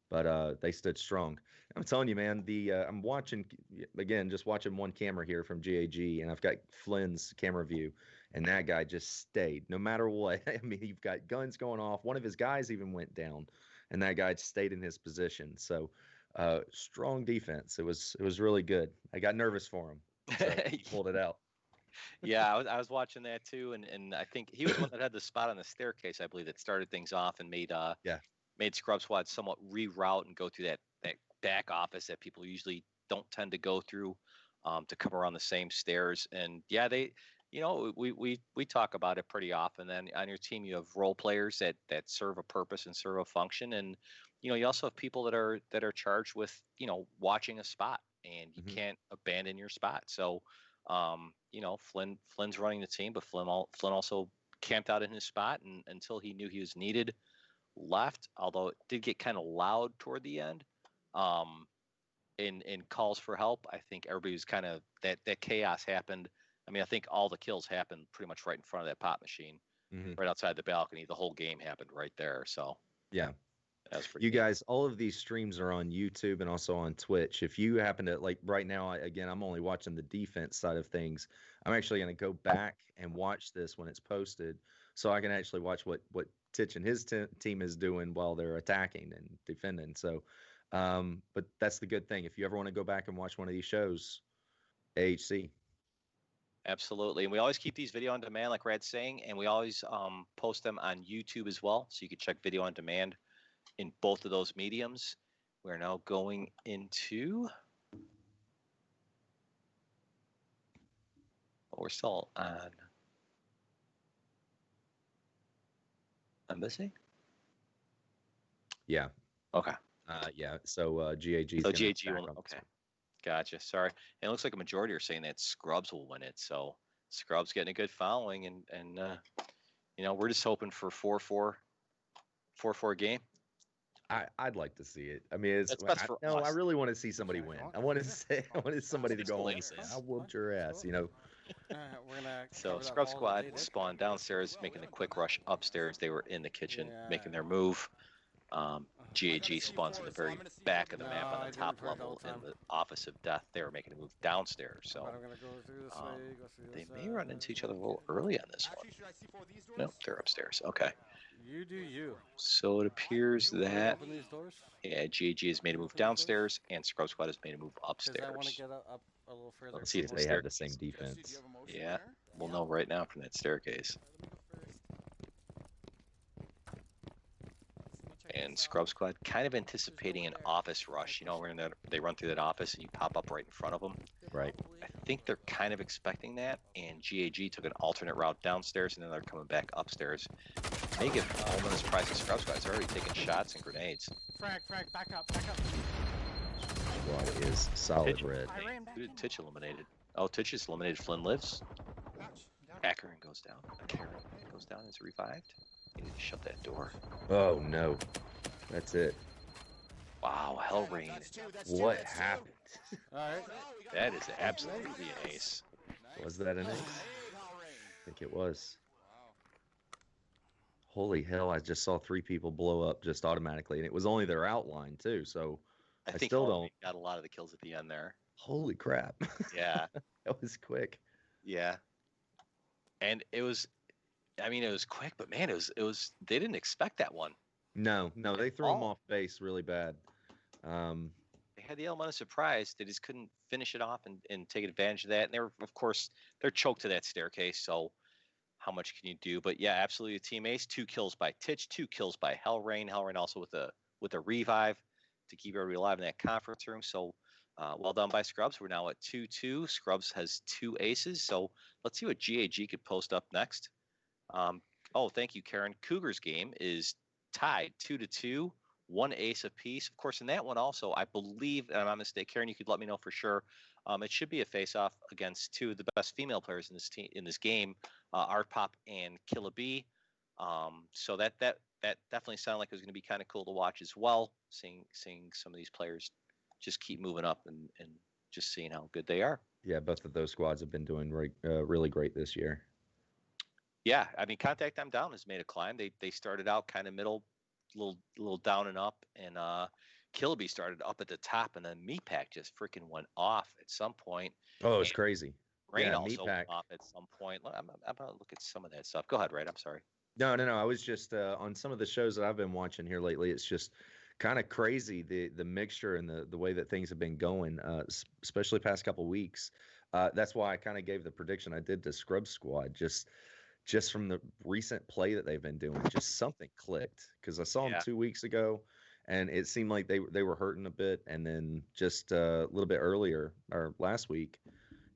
but they stood strong. I'm telling you, man, I'm watching, again, just watching one camera here from GAG, and I've got Flynn's camera view, and that guy just stayed no matter what. I mean, you've got guns going off. One of his guys even went down, and that guy stayed in his position. So strong defense. It was really good. I got nervous for him. So he pulled it out. Yeah, I was watching that too, and I think he was the one that had the spot on the staircase, I believe, that started things off and made Scrub Squad somewhat reroute and go through that back office that people usually don't tend to go through to come around the same stairs. And yeah, we talk about it pretty often. Then on your team, you have role players that serve a purpose and serve a function, and you also have people that are charged with watching a spot, and you can't abandon your spot. So Flynn's running the team, but Flynn also camped out in his spot and until he knew he was needed, left. Although it did get kind of loud toward the end, in calls for help. I think everybody was kind of that chaos happened. I mean, I think all the kills happened pretty much right in front of that pop machine, right outside the balcony. The whole game happened right there. So yeah. That's pretty you neat. guys, all of these streams are on YouTube and also on Twitch. If you happen to, like right now, I'm only watching the defense side of things. I'm actually going to go back and watch this when it's posted so I can actually watch what Titch and his team is doing while they're attacking and defending. So, but that's the good thing. If you ever want to go back and watch one of these shows, AHC. Absolutely. And we always keep these video on demand, like Rad's saying, and we always post them on YouTube as well. So you can check video on demand in both of those mediums. We're now going into, we're still on Embassy? Yeah. Okay. Yeah. So GAG. So GAG will, okay. Gotcha. Sorry. And it looks like a majority are saying that Scrubs will win it. So Scrubs getting a good following, and we're just hoping for 4-4 game. I'd like to see it. I mean, I us. really want to see somebody win. I wanted somebody to go on and say, "I whooped your ass," We're gonna So Scrub Squad spawned downstairs, making a quick rush upstairs. They were in the kitchen making their move. GAG spawns in the very back of the map on the top level in the Office of Death. They were making a move downstairs. So they may run into each other a little early on this one. Nope, they're upstairs. Okay. You do you. So it appears that Open these doors. GAG has made a move downstairs and Scrub Squad has made a move upstairs. I want to get up a little further. Let's see if they have the same defense. Yeah, we'll know right now from that staircase. And Scrub Squad kind of anticipating an office rush. They run through that office and you pop up right in front of them. Right. I think they're kind of expecting that. And GAG took an alternate route downstairs and then they're coming back upstairs. May give home a surprise to Scrub Squad. They're already taking shots and grenades. Frag, back up. Squad is solid red. Who did Titch eliminated? Oh, Titch has eliminated Flynn Lives. Akarin goes down. Akarin goes down and is revived. You need to shut that door. Oh no, that's it. Wow, Hellrain. What happened? All right. That is absolutely an ace. Was that an ace? I think it was. Holy hell, I just saw 3 people blow up just automatically, and it was only their outline too, so I think still Hellrain don't. got a lot of the kills at the end there. Holy crap. Yeah. That was quick. Yeah. And it was I mean, it was quick, but man, it was. They didn't expect that one. No, they threw him all. off base really bad. Um, They had the element of surprise. They just couldn't finish it off and take advantage of that. And of course, they're choked to that staircase. So how much can you do? But yeah, absolutely a team ace. 2 kills by Titch, 2 kills by Hellrain. Hellrain also with a revive to keep everybody alive in that conference room. So well done by Scrubs. We're now at 2-2. Scrubs has 2 aces. So let's see what GAG could post up next. Oh, thank you, Karen. Cougars game is tied 2-2. 1 ace apiece. Of course, in that one also, I believe, and I'm not mistaken, Karen, you could let me know for sure. It should be a face-off against 2 of the best female players in this game, Art Pop and Killa B. So that definitely sounded like it was going to be kind of cool to watch as well. Seeing some of these players just keep moving up and just seeing how good they are. yeah, both of those squads have been doing really great this year. Yeah, I mean, Contact I'm Down has made a climb. They started out kind of middle, little down and up, and Kilby started up at the top, and then Meatpack just freaking went off at some point. Oh, it's crazy. Rain Yeah, also went Meatpack. off at some point. I'm gonna look at some of that stuff. Go ahead, Ray. I'm sorry. No. I was just on some of the shows that I've been watching here lately. It's just kind of crazy the mixture and the way that things have been going, especially past couple weeks. That's why I kind of gave the prediction I did to Scrub Squad. Just from the recent play that they've been doing, just something clicked because I saw them 2 weeks ago, and it seemed like they were hurting a bit, and then just a little bit earlier or last week,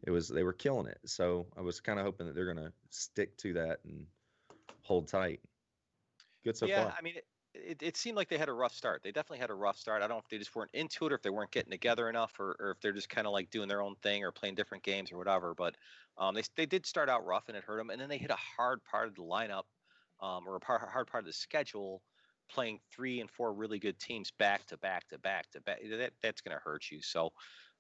they were killing it. So I was kind of hoping that they're gonna stick to that and hold tight. Good so far. I mean, it seemed like they had a rough start. They definitely had a rough start. I don't know if they just weren't into it, or if they weren't getting together enough, or if they're just kind of like doing their own thing or playing different games or whatever. But they did start out rough, and it hurt them. And then they hit a hard part of the lineup, or a hard part of the schedule, playing 3 and 4 really good teams back to back to back to back. That's going to hurt you. So,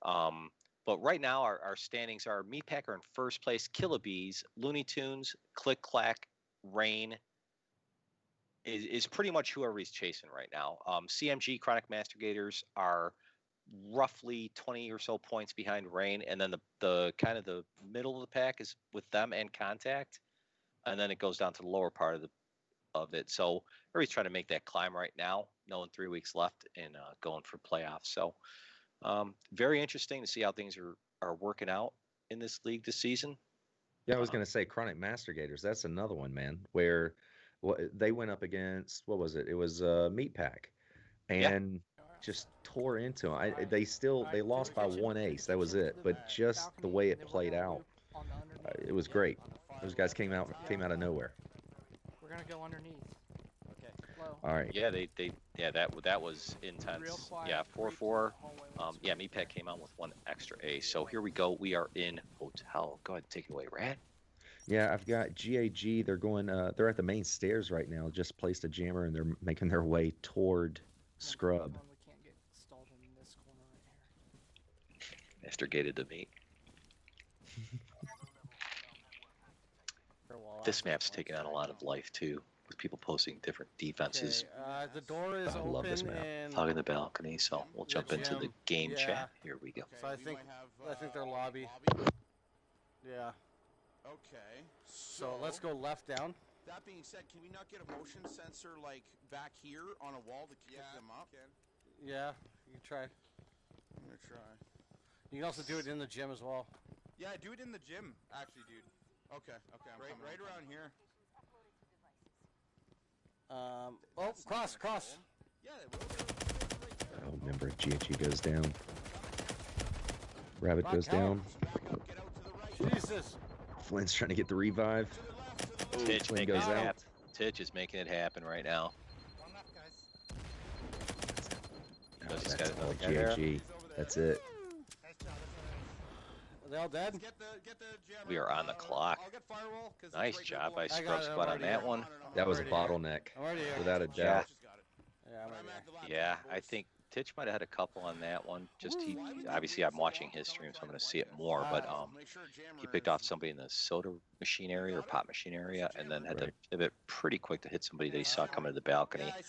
but right now our standings are Meatpack are in first place, Killabees, Looney Tunes, Click Clack, Rain. Is pretty much whoever he's chasing right now. CMG Chronic Mastigators are roughly 20 or so points behind Rain, and then the kind of the middle of the pack is with them and Contact, and then it goes down to the lower part of it. So everybody's trying to make that climb right now, knowing 3 weeks left and going for playoffs. So very interesting to see how things are working out in this league this season. Yeah, I was going to say Chronic Mastigators. That's another one, man, where they went up against, what was it? It was Meatpack, and just tore into them. They lost by 1 ace. That was it. But just the way it played out, it was great. Those guys came out of nowhere. We're gonna go underneath. Okay. Low. All right. Yeah, that was intense. Yeah, 4-4. Yeah, Meatpack came out with 1 extra ace. So here we go. We are in hotel. Go ahead and take it away, Rat. Yeah, I've got GAG. They're going. They're at the main stairs right now. Just placed a jammer, and they're making their way toward Scrub. We can't get stalled in this corner right here. Master gated to me. This map's taking on a lot of life too, with people posting different defenses. Okay, the door is I open love this map. and Hogging the balcony, so we'll jump into the gym. game Yeah. chat. Here we go. Okay, So I we think- might have, they're lobby. Yeah. Okay. So let's go left down. That being said, can we not get a motion sensor like back here on a wall to pick them up? Yeah, you can try. I'm gonna try. You can also do it in the gym as well. Yeah, do it in the gym, actually, dude. Okay, I'm coming. Right around here. Oh, cross. Yeah, they will. Oh, remember, GAG goes down. Rabbit Fuck, goes hell. down. Back up, get out to the right. Jesus. Flynn's trying to get the revive. To the left, to the left. Titch Flynn making it goes out. happen. Titch is making it happen right now. One left, guys. Oh, Does he's that's got all another guy there? GAG. He's over there. That's it. Nice job. Are they all dead? Get the jammer. We are on the clock. I'll get Firewall. 'Cause Nice it's right job by below. I got Scrub it, I'm Squad on already that here. one. No. That was a already here. bottleneck, I'm already here. without a Yeah. doubt. Just got it. Yeah, I'm But already I'm at the here. lab, Yeah, boys. I think Titch might have had a couple on that one. Just obviously I'm watching his stream, so I'm going to see it more. But Make sure jammer he picked off somebody in the soda machine area or pop machine area, and then had to pivot pretty quick to hit somebody that he saw coming to the balcony. Yeah,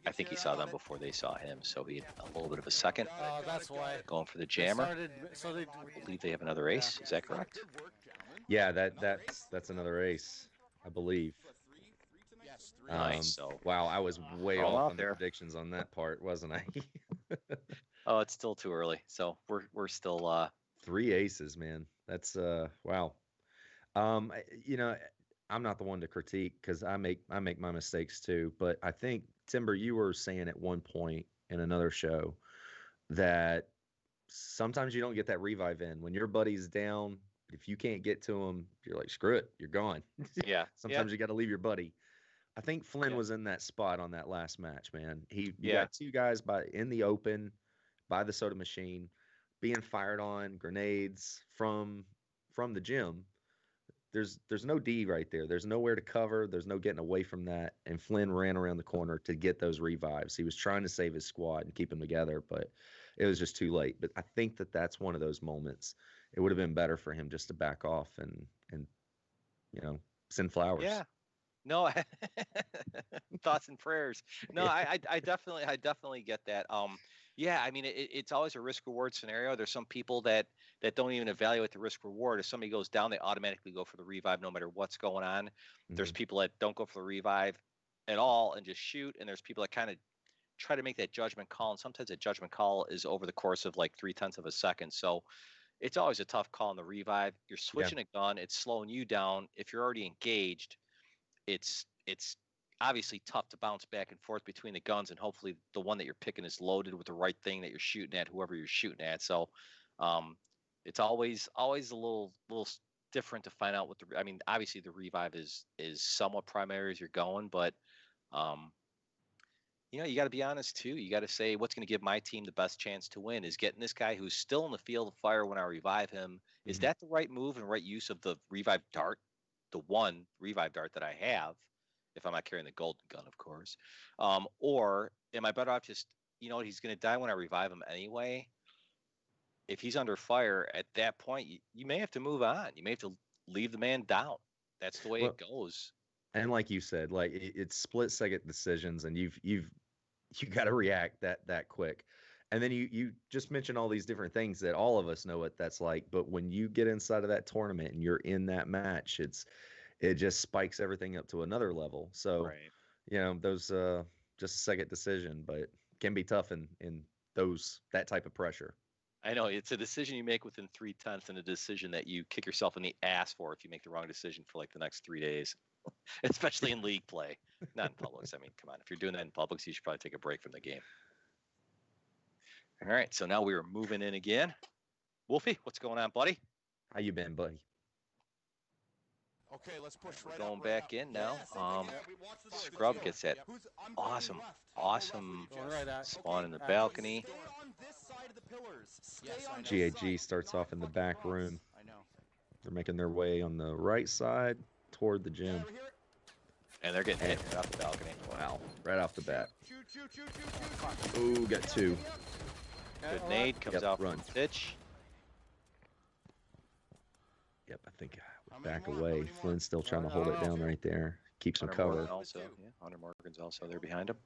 I think he saw them before they saw him, so he had a little bit of a second. Oh, that's why. Going for the They jammer. started, I believe they have another ace. Is that correct? Yeah, that's another ace, I believe. Yes, 3 Nice. aces. So Wow, I was way Throw 'em off out on there. the predictions on that part, wasn't I? oh, it's still too early. So we're still 3 aces, man. That's wow. You know, I'm not the one to critique because I make my mistakes too. But I think Timber, you were saying at one point in another show that sometimes you don't get that revive in when your buddy's down. If you can't get to him, you're like, screw it, you're gone. yeah. Sometimes you got to leave your buddy. I think Flynn Yeah. was in that spot on that last match, man. You Yeah. got 2 guys in the open by the soda machine, being fired on, grenades from the gym. There's no D right there. There's nowhere to cover. There's no getting away from that. And Flynn ran around the corner to get those revives. He was trying to save his squad and keep them together, but it was just too late. But I think that's one of those moments. It would have been better for him just to back off and send flowers. Yeah. No, thoughts and prayers. No, I definitely get that. Yeah, I mean, it's always a risk reward scenario. There's some people that don't even evaluate the risk reward. If somebody goes down, they automatically go for the revive no matter what's going on. There's Mhm. people that don't go for the revive at all and just shoot, and there's people that kind of try to make that judgment call, and sometimes that judgment call is over the course of like 0.3 of a second. So it's always a tough call on the revive. You're switching a gun, it's slowing you down. If you're already engaged, it's obviously tough to bounce back and forth between the guns, and hopefully the one that you're picking is loaded with the right thing that you're shooting at, whoever you're shooting at. So it's always a little different to find out what I mean, obviously the revive is somewhat primary as you're going, but you got to be honest too. You got to say what's going to give my team the best chance to win is getting this guy who's still in the field of fire when I revive him. Is Mhm. that the right move and right use of the revive dart, the one revive dart that I have, if I'm not carrying the golden gun, of course? Or am I better off just, he's going to die when I revive him anyway. If he's under fire at that point, you may have to move on. You may have to leave the man down. That's the way Well, it goes. and like you said, like it's split second decisions, and you got to react that quick. And then you just mentioned all these different things that all of us know what that's like. But when you get inside of that tournament and you're in that match, it just spikes everything up to another level. So Right. those just a second decision, but can be tough in that type of pressure. I know it's a decision you make within 0.3 and a decision that you kick yourself in the ass for if you make the wrong decision for like the next 3 days, especially in league play, not in Publix. I mean, come on, if you're doing that in Publix, you should probably take a break from the game. All right, so now we are moving in again. Wolfie, what's going on, buddy? How you been, buddy? Okay, let's push We're right going up, right back up. in now. Yeah, watch the door. Scrub gets that I'm awesome, going left. awesome Going right at. spawn in the Okay, balcony. Stay on this side of the pillars. Stay Yes, I on know. this GAG side. starts Don't off in the fucking back cross. room. I know. They're making their way on the right side toward the Yeah, gym. we're here. And they're getting hit right off the balcony. Wow, right off the bat. Shoot. Ooh, got 2. Good nade comes Yep, out run. from pitch. Yep, I think How we many back more? How away. many more? Flynn's still trying to No, hold no, it no. down right there. Keeps him Hunter Morgan covered. also, yeah. Hunter Morgan's also there behind him.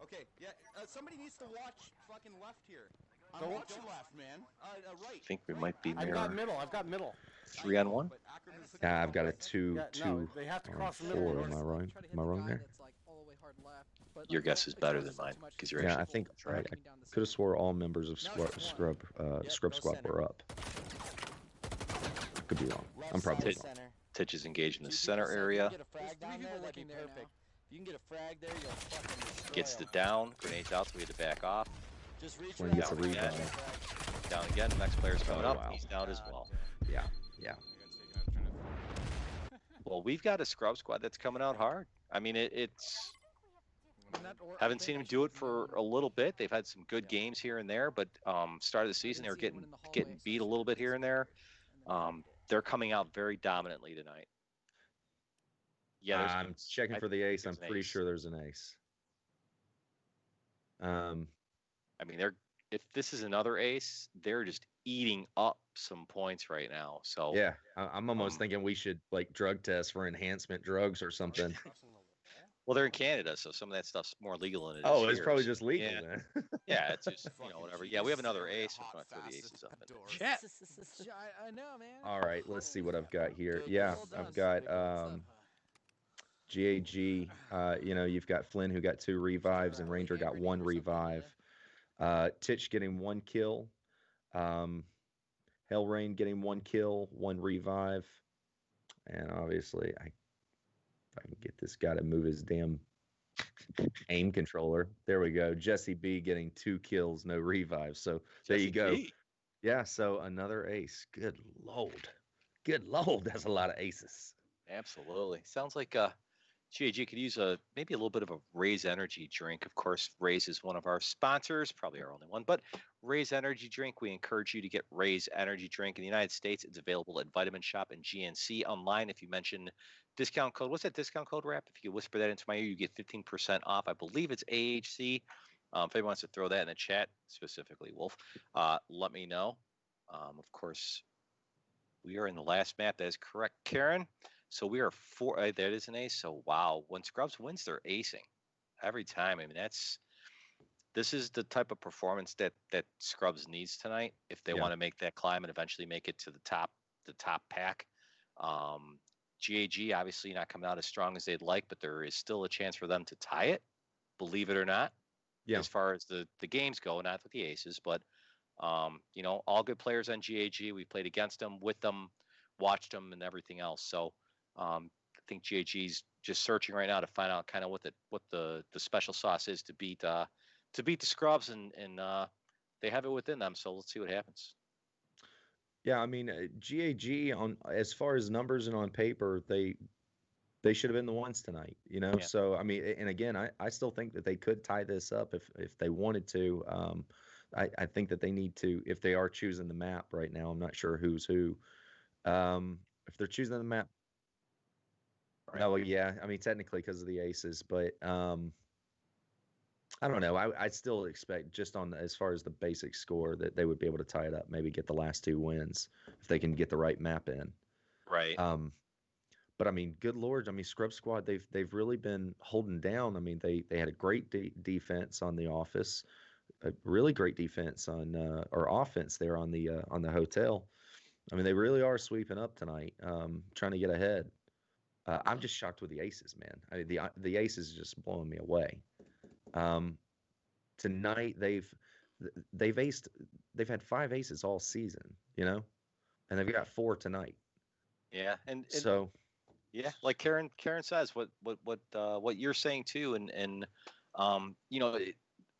Okay, yeah. Somebody needs to watch fucking left here. I'm watching left, man. Right. I think we might be I've near got middle. 3-on-1. But Ackerman's Yeah, I've got a 2 Yeah, no, 2 they have to on cross the middle. 4. in Am I order- wrong? Try to hit Am I the wrong guy there? that's like all the way hard left, but, Your like, guess is better than exposes us mine too much because to you're the Yeah, I actually think people I coming down the could have center. swore all members of Now Scrub it's Scrub, Yep, Scrub go Squad center. were up. I could be wrong. I'm probably side wrong. center. Titch is engaged in the 2 center people area. Get a frag There's 3 down there, people that'd be looking there perfect. now. If you can get a frag there, you'll fucking destroy Gets the 'em. down. Grenades out, so we had to back off. Just reach Flynn around gets a and rebound. get frag. Down again. Next player's coming Oh, up. wow. He's down as well. Yeah. Well, we've got a scrub squad that's coming out hard. I mean, it's haven't seen him do it for a little bit. They've had some good games here and there, but start of the season they were getting beat a little bit here and there. They're coming out very dominantly tonight. Yeah, I'm checking for the ace. I'm there's an pretty ace. sure there's an ace. I mean, if this is another ace, they're just eating up some points right now. So Yeah, I'm almost Um, thinking we should like drug test for enhancement drugs or something. well, they're in Canada, so some of that stuff's more legal than it is Oh, it's here, probably so- just legal Yeah, then. yeah, it's just Fucking whatever. cheap Yeah, we have as another hell, ace. I'm hot gonna throw the fast aces as up in door. the chat. I know, man. All right, let's see what I've got here. Okay, Yeah, well I've done. got What's up? GAG, you've got Flynn who got 2 revives and Ranger got 1 revive. Titch getting 1 kill. Hellrain getting 1 kill, 1 revive. And obviously, if I can get this guy to move his damn aim controller. There we go. Jesse B getting 2 kills, no revive. So there you go. Yeah, so another ace. Good Lord. Good Lord, that's a lot of aces. Absolutely. Sounds like GAG could use maybe a little bit of a Raise Energy drink. Of course, Raise is one of our sponsors, probably our only one, but Raise Energy Drink, we encourage you to get Raise Energy Drink. In the United States, it's available at Vitamin Shop and GNC online. If you mention discount code, what's that discount code, Rap? If you whisper that into my ear, you get 15% off. I believe it's AHC. If anyone wants to throw that in the chat, specifically Wolf, let me know. Of course, we are in the last map. That is correct, Karen. So we are 4. That is an ace. So wow, when Scrubs wins, they're acing every time. I mean, this is the type of performance that Scrubs needs tonight if they want to make that climb and eventually make it to the top pack. GAG obviously not coming out as strong as they'd like, but there is still a chance for them to tie it, believe it or not. Yeah. As far as the games go, not with the aces, but all good players on GAG. We played against them, with them, watched them, and everything else. So I think GAG's just searching right now to find out kind of what the special sauce is to beat the Scrubs, and they have it within them. So let's see what happens. Yeah, I mean, GAG on as far as numbers and on paper, they should have been the ones tonight, Yeah. So I mean, and again, I still think that they could tie this up if they wanted to. I think that they need to, if they are choosing the map right now. I'm not sure who's who. If they're choosing the map, right. Oh well, yeah. I mean, technically because of the aces, but I don't know. I still expect, just on as far as the basic score, that they would be able to tie it up, maybe get the last 2 wins if they can get the right map in. Right. But I mean, good Lord, I mean, Scrub Squad, they've really been holding down. I mean, they had a great defense on the office, a really great defense on or offense there on the hotel. I mean, they really are sweeping up tonight, trying to get ahead. I'm just shocked with the aces, man. I mean, the aces is just blowing me away. Tonight they've aced. They've had 5 aces all season, and they've got 4 tonight. Yeah, and so. Yeah, like Karen says, what you're saying too, and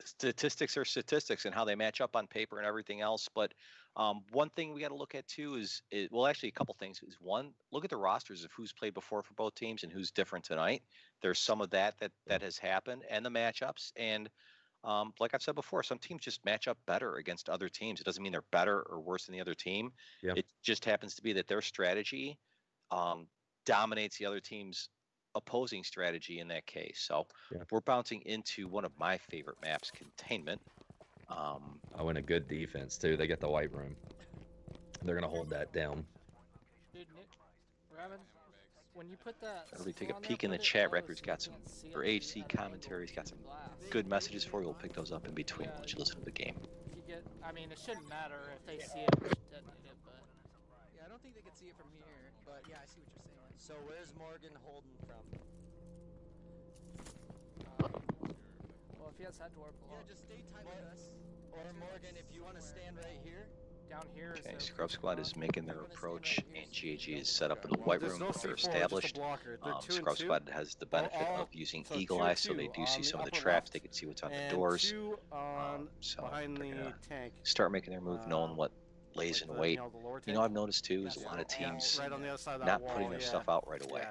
statistics are statistics and how they match up on paper and everything else. But one thing we got to look at too is actually a couple things. Is one, look at the rosters of who's played before for both teams and who's different tonight. There's some of that has happened, and the matchups. And like I've said before, some teams just match up better against other teams. It doesn't mean they're better or worse than the other team. Yeah. It just happens to be that their strategy dominates the other team's opposing strategy in that case. So we're bouncing into one of my favorite maps, Containment. And a good defense too. They get the white room. They're gonna hold that down. Dude, Rabbit, when you put that, everybody take a peek in the chat. Records got some, or HC commentaries got some good messages for you. We'll pick those up in between. We'll let you listen to the game. I mean, it shouldn't matter if they see it or detonate it, but yeah, I don't think they can see it from here. But yeah, I see what you're saying. So where's Morgan holding from? Well, if he has that door blocked. Yeah, just stay tight with us. Or Morgan, if you want to stand right here. Down here. Okay, Scrub Squad is making their approach, and GAG is set up in the white room. They're established. Scrub Squad has the benefit of using Eagle Eye, so they do see some of the traps. They can see what's on the doors. So they're gonna start making their move, knowing what lays in wait. I've noticed too is a lot of teams not putting their stuff out right away,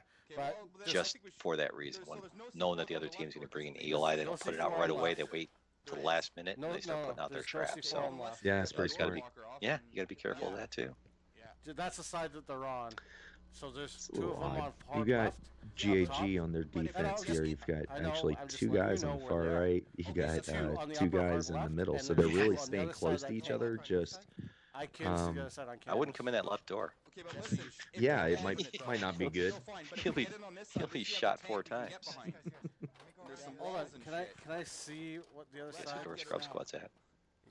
just for that reason. When knowing that the other team's going to bring an Eagle Eye, they don't put it out right away. They wait to the last minute and they start putting out their traps. So yeah, it's pretty smart. You got to be careful of that too. That's the side that they're on. So there's 2 of them on hard You got left. GAG on their defense here. You've got actually 2 guys on the far right. You got 2 guys in the middle. So they're really staying close to each other. Just I wouldn't come in that left door. Yeah, it might not be good. He'll be shot 4 times. Hold on, can I see what the other side? That's where Scrub Squad's at.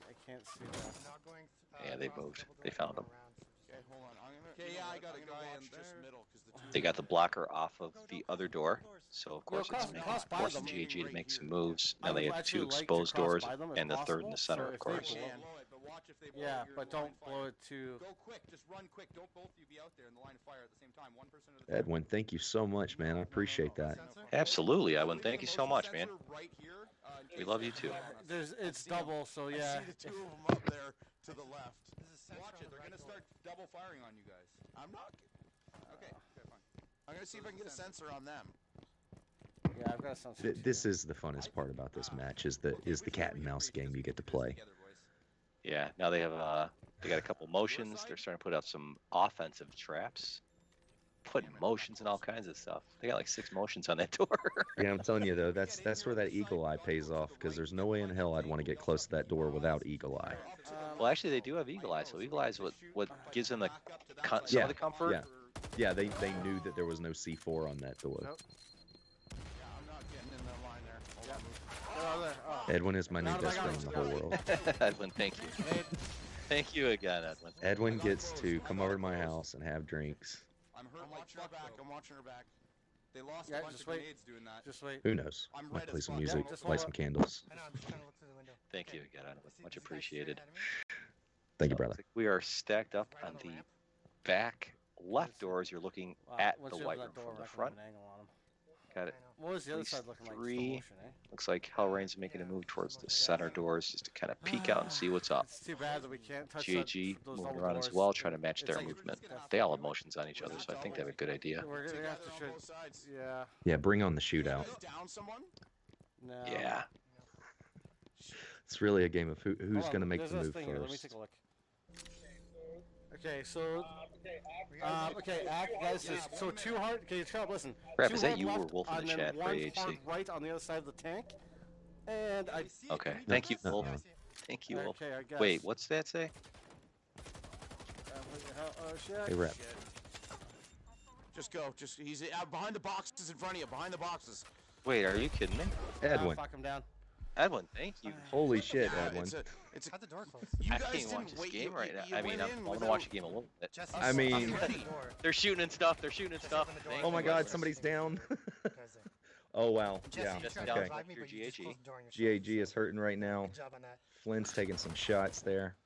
I can't see that. Yeah, they moved. They found him. Okay, hold on. I'm Okay, yeah, I got a guy in just middle because the two. They got the blocker off of the other door, so of course it's cross by forcing them. GAG to Right make some here. moves. I Now they would have two actually like to exposed cross doors by them if and the third in the possible, center, so of if they course. blow- Blow it, but watch if they blow Yeah, it, you're but in the line don't of fire. blow it too. Go quick, just run quick. Don't both of you be out there in the line of fire at the same time. One person at a time. Edwin, thank you so much, man. I appreciate that. Absolutely, Edwin. Thank you so Motion much, man. sensor right here, in We case love they you too. come on us. It's see 'em. double, so I yeah. see the two of them up there to the left. There's a sensor Watch on it. the They're right gonna door. start double firing on you guys. I'm not. Okay, fine. I'm gonna see if I can get a sensor on them. Yeah, I've got some. This is the funnest part about this match is the cat and mouse game you get to play. Yeah, now they have they got a couple motions. They're starting to put out some offensive traps, putting motions and all kinds of stuff. They got like 6 motions on that door. Yeah, I'm telling you though, that's where that eagle eye pays off because there's no way in hell I'd want to get close to that door without eagle eye. Well, actually, they do have eagle eye, so eagle eye is what gives them the some Yeah, of the comfort. yeah. Yeah, they knew that there was no C4 on that door. Nope. Yeah, I'm not getting in the line there. Hold on. Edwin is my new best friend in the whole world. Edwin, thank you. Thank you again, Edwin. Edwin gets to come over to my house and have drinks. I'm hurt. Watching her back. I'm watching her back. They lost Yeah, a bunch just of wait. grenades doing that. Just wait. Who knows? I'm Might red play as some fuck. music, just light hold some candles. I know, I'm just trying to look through the window. Thank you again, Edwin. Much appreciated. Thank you, brother. We are stacked up Right on on the the ramp. back left doors. You're looking at once the you white have room that door, from the we're not gonna front. have an angle on 'em. Got it. What was the other least side looking like? Slow 3. motion, eh? Looks like Hellrain's making a move towards the center doors just to kind of peek out and see what's up. It's too bad that we can't touch GAG those moving double around as doors. well, trying to match It's their like- movement. They all have motions on each other, so I think they have a good idea. We're gonna have to on shoot. both sides. Yeah. Yeah, bring on the shootout. Down someone? No. Yeah. It's really a game of who's Hold on, going to make there's the this move thing here. Let me first. take a look. Okay, so okay, guys. So 2 hard. Okay, listen. Crap, 2 is that hard you or left, Wolf in and the then chat for 1 AHC? hard right on the other side of the tank. And I. Okay. Thank you, No, Wolf. no. Thank you, Wolf. Okay, I guess. Wait, what's that say? What the hell? Oh shit. Hey, Rep. Just go. Just he's behind the boxes in front of you. Behind the boxes. Wait, are you kidding me? Edwin. Fuck him down. Edwin, thank you. Holy shit, Yeah, Edwin. It's a. How'd the door close? You I guys can't even watch didn't this wait. game You- right now. you I mean, went I'm in going to watch the without- game a little bit. Jesse, I mean- open the door. They're shooting and stuff. They're shooting and Just stuff. open the door. Thank Oh my you. God, somebody's down. Guys there. Oh wow. Jesse, Yeah. you Just tried down to Okay. drive me, after but you just GAG. closed the door on yourself. GAG is hurting right now. Good job on that. Flynn's taking some shots there.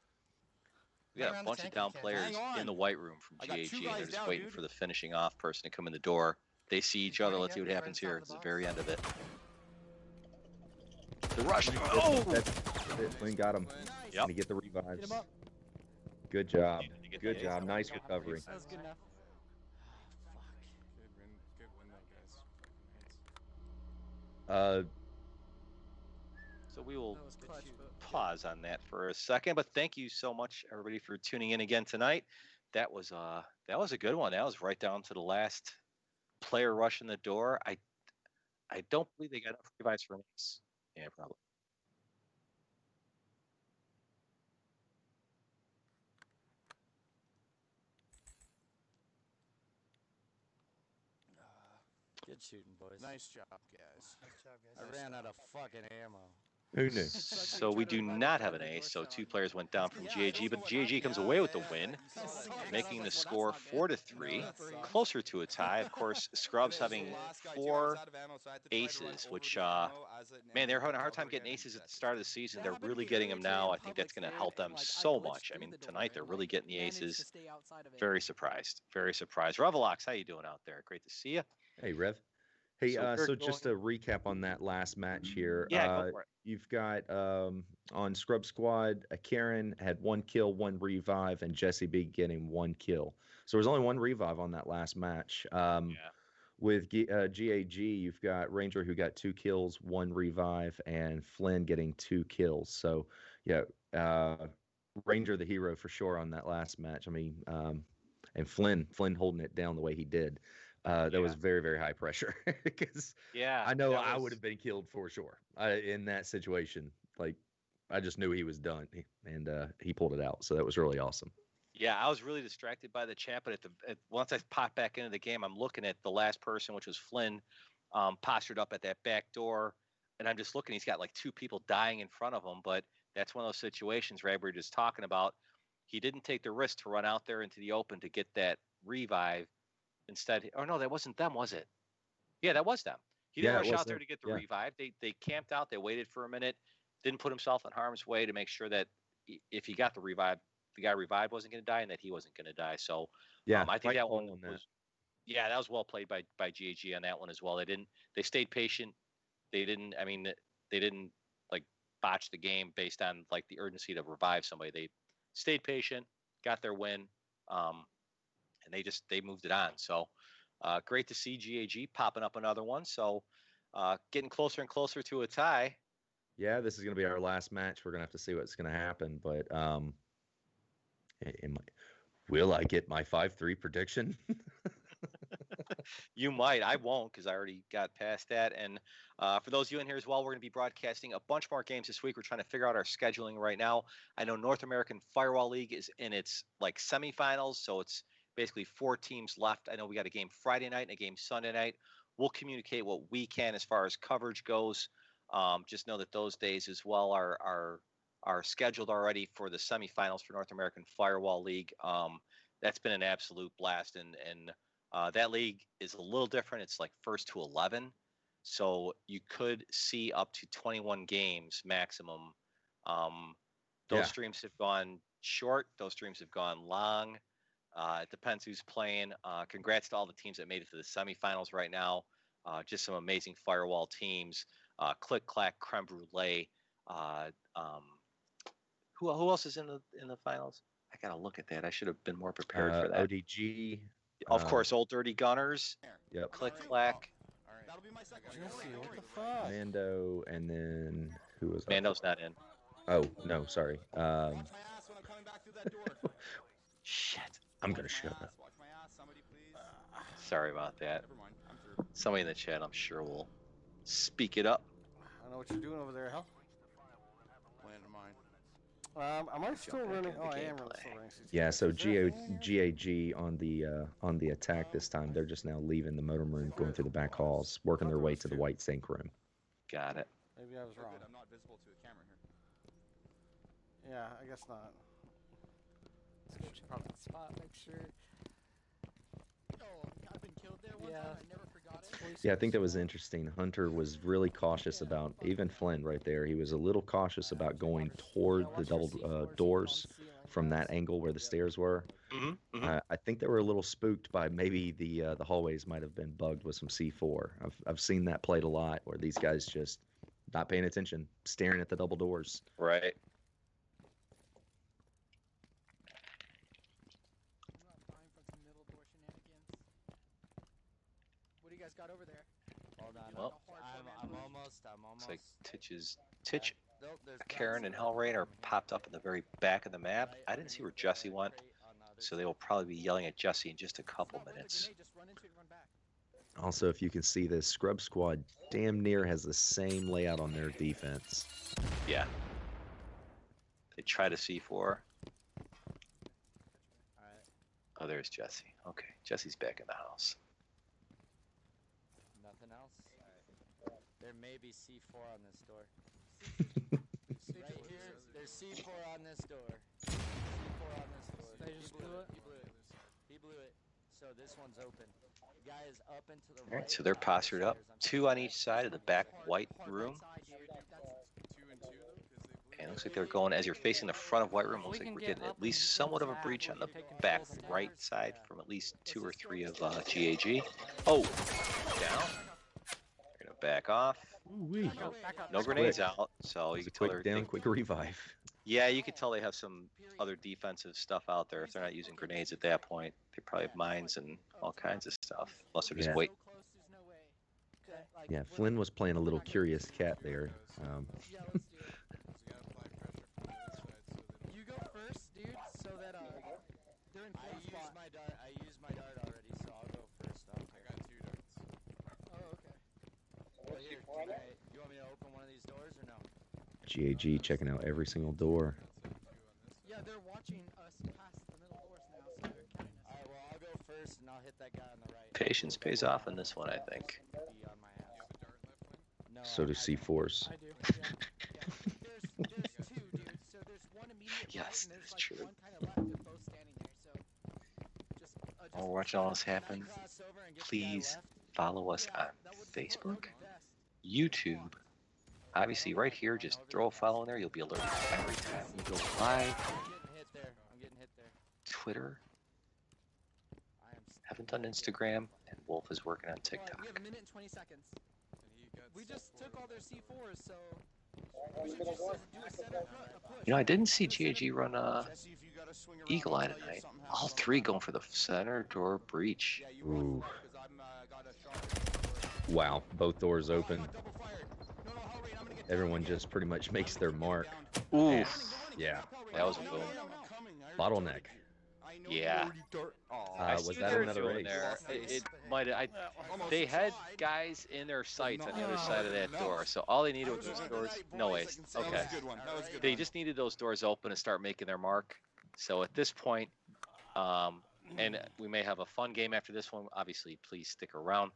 We got a Around the bunch of tank, down you can't. players Hang on. in the white room from I got GAG, two and they're guys just down, waiting dude. for the finishing off person to come in the door. They see each other. Let's see what happens here. It's the very end of it. The rush. Oh! That's it. Flynn got him. Yep. Gonna get the revives. Good job. Did you get Good the job. ace? Nice recovery. That was good enough. Good win though, guys. So we will That was clutch, but pause on that for a second. But thank you so much, everybody, for tuning in again tonight. That was a good one. That was right down to the last player rushing the door. I don't believe they got enough revives for an ace. Yeah, probably. Good shooting, boys. Nice job, guys. Nice job, I guys. ran out of fucking ammo. Who knew? So we do not have an ace. So 2 players went down from GAG, but GAG comes away with the win, making the score 4-3, closer to a tie. Of course, Scrubs having 4 aces, which man, they're having a hard time getting aces at the start of the season. They're really getting them now. I think that's going to help them so much. I mean, tonight they're really getting the aces. Very surprised. Very surprised. Revelox, how you doing out there? Great to see you. Hey, Rev. Hey, So we're so just a recap on that last match here. Yeah, go for it. You've got on Scrub Squad, Karen had 1 kill, 1 revive, and Jesse B getting 1 kill. So there's only 1 revive on that last match. Yeah. With GAG, you've got Ranger who got 2 kills, 1 revive, and Flynn getting 2 kills. So yeah, Ranger the hero for sure on that last match. I mean, and Flynn holding it down the way he did. That was very, very high pressure because Yeah, I know that I was- would have been killed for sure in that situation. Like, I just knew he was done, and he pulled it out. So that was really awesome. Yeah, I was really distracted by the chat, but once I popped back into the game, I'm looking at the last person, which was Flynn, postured up at that back door, and I'm just looking. He's got like 2 people dying in front of him, but that's one of those situations, right, we were just talking about. he didn't take the risk to run out there into the open to get that revive. Instead, oh no, that wasn't them, was it? Yeah, that was them. He didn't Yeah, it rush was out there them. to get the Yeah. revive. They camped out. They waited for a minute, didn't put himself in harm's way to make sure that if he got the revive, the guy revived wasn't going to die and that he wasn't going to die. So Yeah, I think right that one call on that. was, yeah, that was well played by GAG on that one as well. They stayed patient. They didn't like botch the game based on like the urgency to revive somebody. They stayed patient, got their win, and they moved it on. So great to see GAG popping up another one. So getting closer and closer to a tie. Yeah, this is going to be our last match. We're going to have to see what's going to happen. But will I get my 5-3 prediction? You might. I won't because I already got past that. And for those of you in here as well, we're going to be broadcasting a bunch more games this week. We're trying to figure out our scheduling right now. I know North American Firewall League is in its like semifinals, so it's basically 4 teams left. I know we got a game Friday night and a game Sunday night. We'll communicate what we can as far as coverage goes. Just know that those days as well are scheduled already for the semifinals for North American Firewall League. That's been an absolute blast, and that league is a little different. It's like first to 11, so you could see up to 21 games maximum. Those streams have gone short. Those streams have gone long. It depends who's playing. Congrats to all the teams that made it to the semifinals right now. Just some amazing Firewall teams. Click Clack, Creme Brulee. Who else is in the finals? I gotta look at that. I should have been more prepared for that. ODG. Of course, Old Dirty Gunners. Yep. Click Clack. All right. That'll be my second. Jesse, what the fuck? Mando, and then who was that? Mando's not in. Oh, no, sorry. Watch my ass when I'm coming back through that door. Shit. I'm going to shut up. Watch my ass, somebody, please. Sorry about that. Never mind. I'm through. Somebody in the chat, I'm sure, will speak it up. I know what you're doing over there, hell. Plan of mine. Am I still back running? into Oh, I am gameplay. still running. CT. Yeah, so Is there a thing here? GAG on the attack this time. They're just now leaving the modem room, going through the back halls, working their way to the white sink room. Got it. Maybe I was wrong. I'm not visible to the camera here. Yeah, I guess not. Let's go check out that spot, make sure. Oh, I've been killed there one time. I never forgot it. Yeah, I think that was interesting. Hunter was really cautious about, even Flynn right there, he was a little cautious about going toward the double doors from that angle where the stairs were. I think they were a little spooked by maybe the hallways might have been bugged with some C4. I've seen that played a lot where these guys just not paying attention, staring at the double doors. Right. I'm not buying from some middle door shenanigans. What do you guys got over there? Hold on. Well, I'm almost. Looks like Titch, Nope, there's Karen, and guys Hellrain are over here. popped up in the very back of the map. Right, I didn't see where there's Jesse a went, crate on the other so they side. will probably be yelling at Jesse in just a couple It's not worth a minutes. grenade, just run into it and run back. Also, if you can see this, Scrub Squad damn near has the same layout on their defense. Yeah. They try to C4. Alright. Oh, there's Jesse. Okay, Jesse's back in the house. Nothing else? Alright. There may be C4 on this door. Right here, there's C4 on this door. C4 on this door. They just blew it? He blew it. He blew it. So this one's open. The guy is up and to the All right, right. so they're postured up. 2 on each side of the back white room. And it looks like they're going, as you're facing the front of white room, looks like we're getting at least somewhat of a breach on the back right side from at least 2 or 3 of GAG. Oh, down. They're gonna back off. Ooh-wee. No grenades out, so you It's a can tell quick they're down, quick revive. yeah, you could tell they have some other defensive stuff out there. If they're not using grenades at that point, they probably have mines and all kinds of stuff. Unless they're just Yeah. waiting. So close, there's no way. Okay. Like, Yeah, what- Flynn was playing a little curious cat there. Yeah, let's do it. You go first, dude, so that they're in I full used spot. my dart. I used my dart already, so I'll go first. I got 2 darts. Oh, okay. Well, here, you want me to open one of these doors or no? GAG checking out every single door. Yeah, they're watching us past the middle doors now, so they're counting us. Alright, well, I'll go first and I'll hit that guy on the right. Patience pays off in this one, I think. Be on my ass. No, So do C4s. I do. Yeah. There's 2, dude. So there's one immediately immediate Yes, right, and that there's is like true. one kind of left. They're both standing there, so just While we're watching all this happen, Cross over and get the guy please left. follow us yeah, on that would Facebook, best. YouTube. Obviously, right here, just throw a follow in there. You'll be alerted every time we go live. I'm getting hit there. I'm getting hit there. Twitter, I am. haven't done Instagram, and Wolf is working on Alright, TikTok. we have a minute and 20 seconds. And he got We just set took all their forward. C4s, so we should just do a center a push. You know, I didn't see GAG run Jesse, if you gotta swing around, Eagle I'll Eye tell you if tonight. something All happens, I'll three grab going it. for the center door breach. Yeah, you run Ooh. for it, 'cause I'm got a shot. Wow, both doors Oh, I open. got double fired. No, Hellraid, I'm gonna get Everyone down again. just pretty much makes I'm their getting mark. down. Ooh, They're running, Yeah. Hellraid. That was No, a no, boom. no, no, I'm coming. I already Bottleneck. told you. I know Yeah. you already Aw. I was see that what they were another doing ace? there. It might. Almost They had tried. guys in their sights on the other No, side of that no. door, so all they needed I was was those on doors. tonight, No boys, I ace. can say. That Okay. was a good one. That was a good They one. just needed those doors open and start making their mark. So at this point, and we may have a fun game after this one. Obviously, please stick around.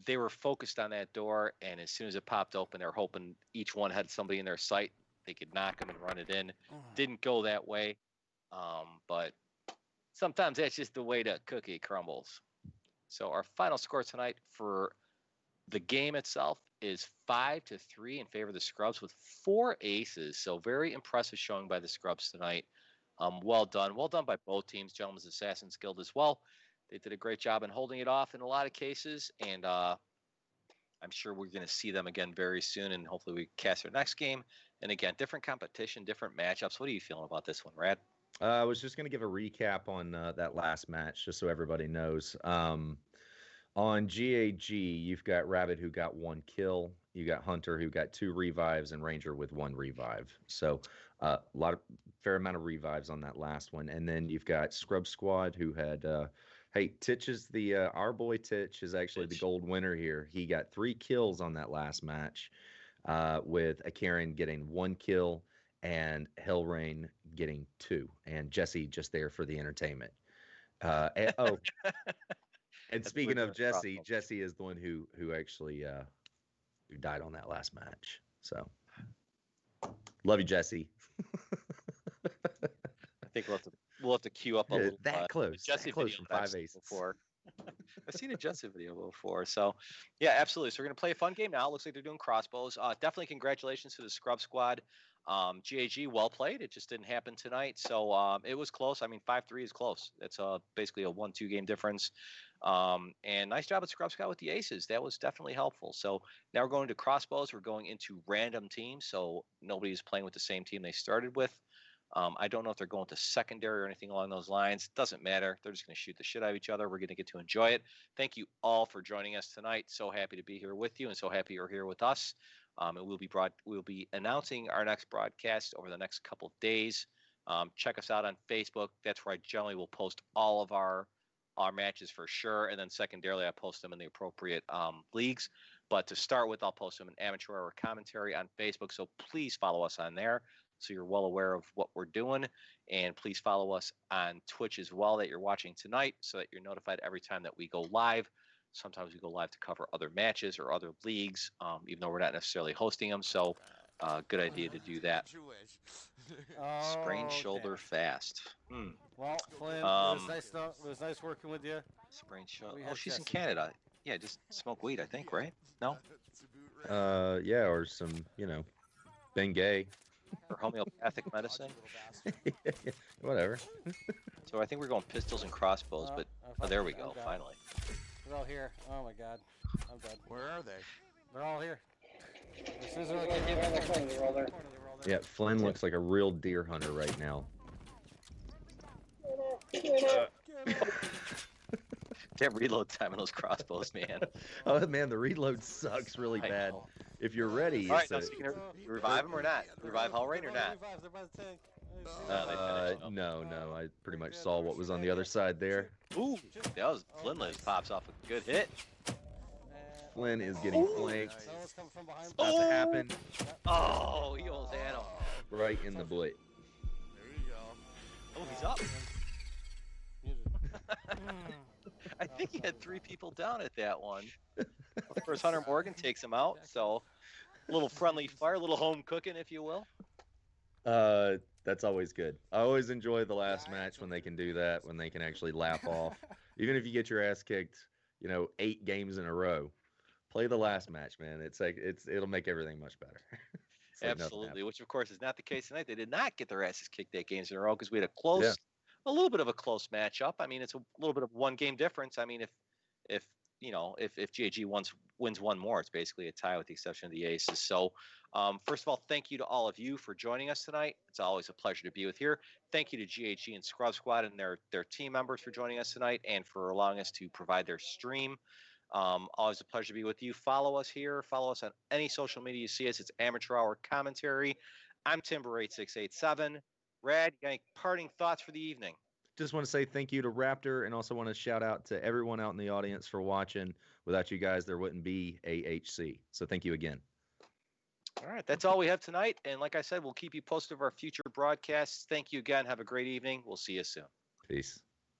They were focused on that door, and as soon as it popped open, they're hoping each one had somebody in their sight. They could knock them and run it in. Didn't go that way, but sometimes that's just the way the cookie crumbles. So our final score tonight for the game itself is 5-3 in favor of the Scrubs with 4 aces. So very impressive showing by the Scrubs tonight. Well done by both teams. Gentlemen's Assassins Guild as well. They did a great job in holding it off in a lot of cases, and I'm sure we're going to see them again very soon, and hopefully we cast their next game. And again, different competition, different matchups. What are you feeling about this one, Rad? I was just going to give a recap on that last match, just so everybody knows. On GAG, you've got Rabbit, who got 1 kill. You got Hunter, who got 2 revives, and Ranger with 1 revive. So fair amount of revives on that last one. And then you've got Scrub Squad, who had hey, Titch is our boy Titch is actually the gold winner here. He got 3 kills on that last match, with a Karen getting 1 kill and Hellrain getting 2, and Jesse just there for the entertainment. And speaking of Jesse, Jesse is the one who actually who died on that last match. So love you, Jesse. I think we'll have to queue up a little close. Jesse that close video from that I've 5 seen aces. before. I've seen a Jesse video before. So yeah, absolutely. So we're gonna play a fun game now. It looks like they're doing crossbows. Definitely congratulations to the Scrub Squad. GAG, well played. It just didn't happen tonight. So it was close. I mean, 5-3 is close. It's basically a 1-2 game difference. And nice job at Scrub Squad with the aces. That was definitely helpful. So now we're going to crossbows. We're going into random teams. So nobody's playing with the same team they started with. I don't know if they're going to secondary or anything along those lines. Doesn't matter. They're just going to shoot the shit out of each other. We're going to get to enjoy it. Thank you all for joining us tonight. So happy to be here with you, and so happy you're here with us. And we'll be announcing our next broadcast over the next couple of days. Check us out on Facebook. That's where I generally will post all of our matches for sure, and then secondarily I post them in the appropriate leagues. But to start with, I'll post them in amateur or commentary on Facebook. So please follow us on there, so you're well aware of what we're doing. And please follow us on Twitch as well that you're watching tonight, so that you're notified every time that we go live. Sometimes we go live to cover other matches or other leagues, even though we're not necessarily hosting them. So good idea to do that. Sprained shoulder fast. Well, Flynn, it was nice working with you. Sprained shoulder. Oh, she's in Canada. Yeah, just smoke weed, I think, right? No? Yeah, or some, Bengay. Or homeopathic medicine. Whatever. So I think we're going pistols and crossbows, but there we go, finally. They're all here. Oh my god. I'm dead. Where are they? They're all here. As soon as they're like, Yeah, Flynn looks like a real deer hunter right now. That reload time on those crossbows, man. Oh man, the reload sucks really bad. If you're ready, all right, now, so you revive him or not? Revive Hellrain or not? No. I pretty much saw what was on the other side there. Ooh, that was Flynn pops off a good hit. Flynn is getting flanked. It's about to happen. Oh, he almost had him. Right in the butt. There you go. Oh, he's up. I think he had 3 people down at that one. Of course, Hunter Morgan takes him out. So a little friendly fire, a little home cooking, if you will. That's always good. I always enjoy the last Yeah, I match when also they can do that, when they can actually laugh off. Even if you get your ass kicked, 8 games in a row, play the last match, man. It's like it'll make everything much better. It's like nothing Absolutely, happened. which of course is not the case tonight. They did not get their asses kicked 8 games in a row because we had Yeah. a little bit of a close matchup. I mean, it's a little bit of 1 game difference. I mean, if if GAG wins one more, it's basically a tie with the exception of the Aces. So, first of all, thank you to all of you for joining us tonight. It's always a pleasure to be with here. Thank you to GAG and Scrub Squad and their team members for joining us tonight and for allowing us to provide their stream. Always a pleasure to be with you. Follow us here. Follow us on any social media you see us. It's Amateur Hour Commentary. I'm Timber8687. Rad, you got any parting thoughts for the evening? Just want to say thank you to Raptor, and also want to shout out to everyone out in the audience for watching. Without you guys, there wouldn't be AHC. So thank you again. All right, that's all we have tonight. And like I said, we'll keep you posted of our future broadcasts. Thank you again. Have a great evening. We'll see you soon. Peace.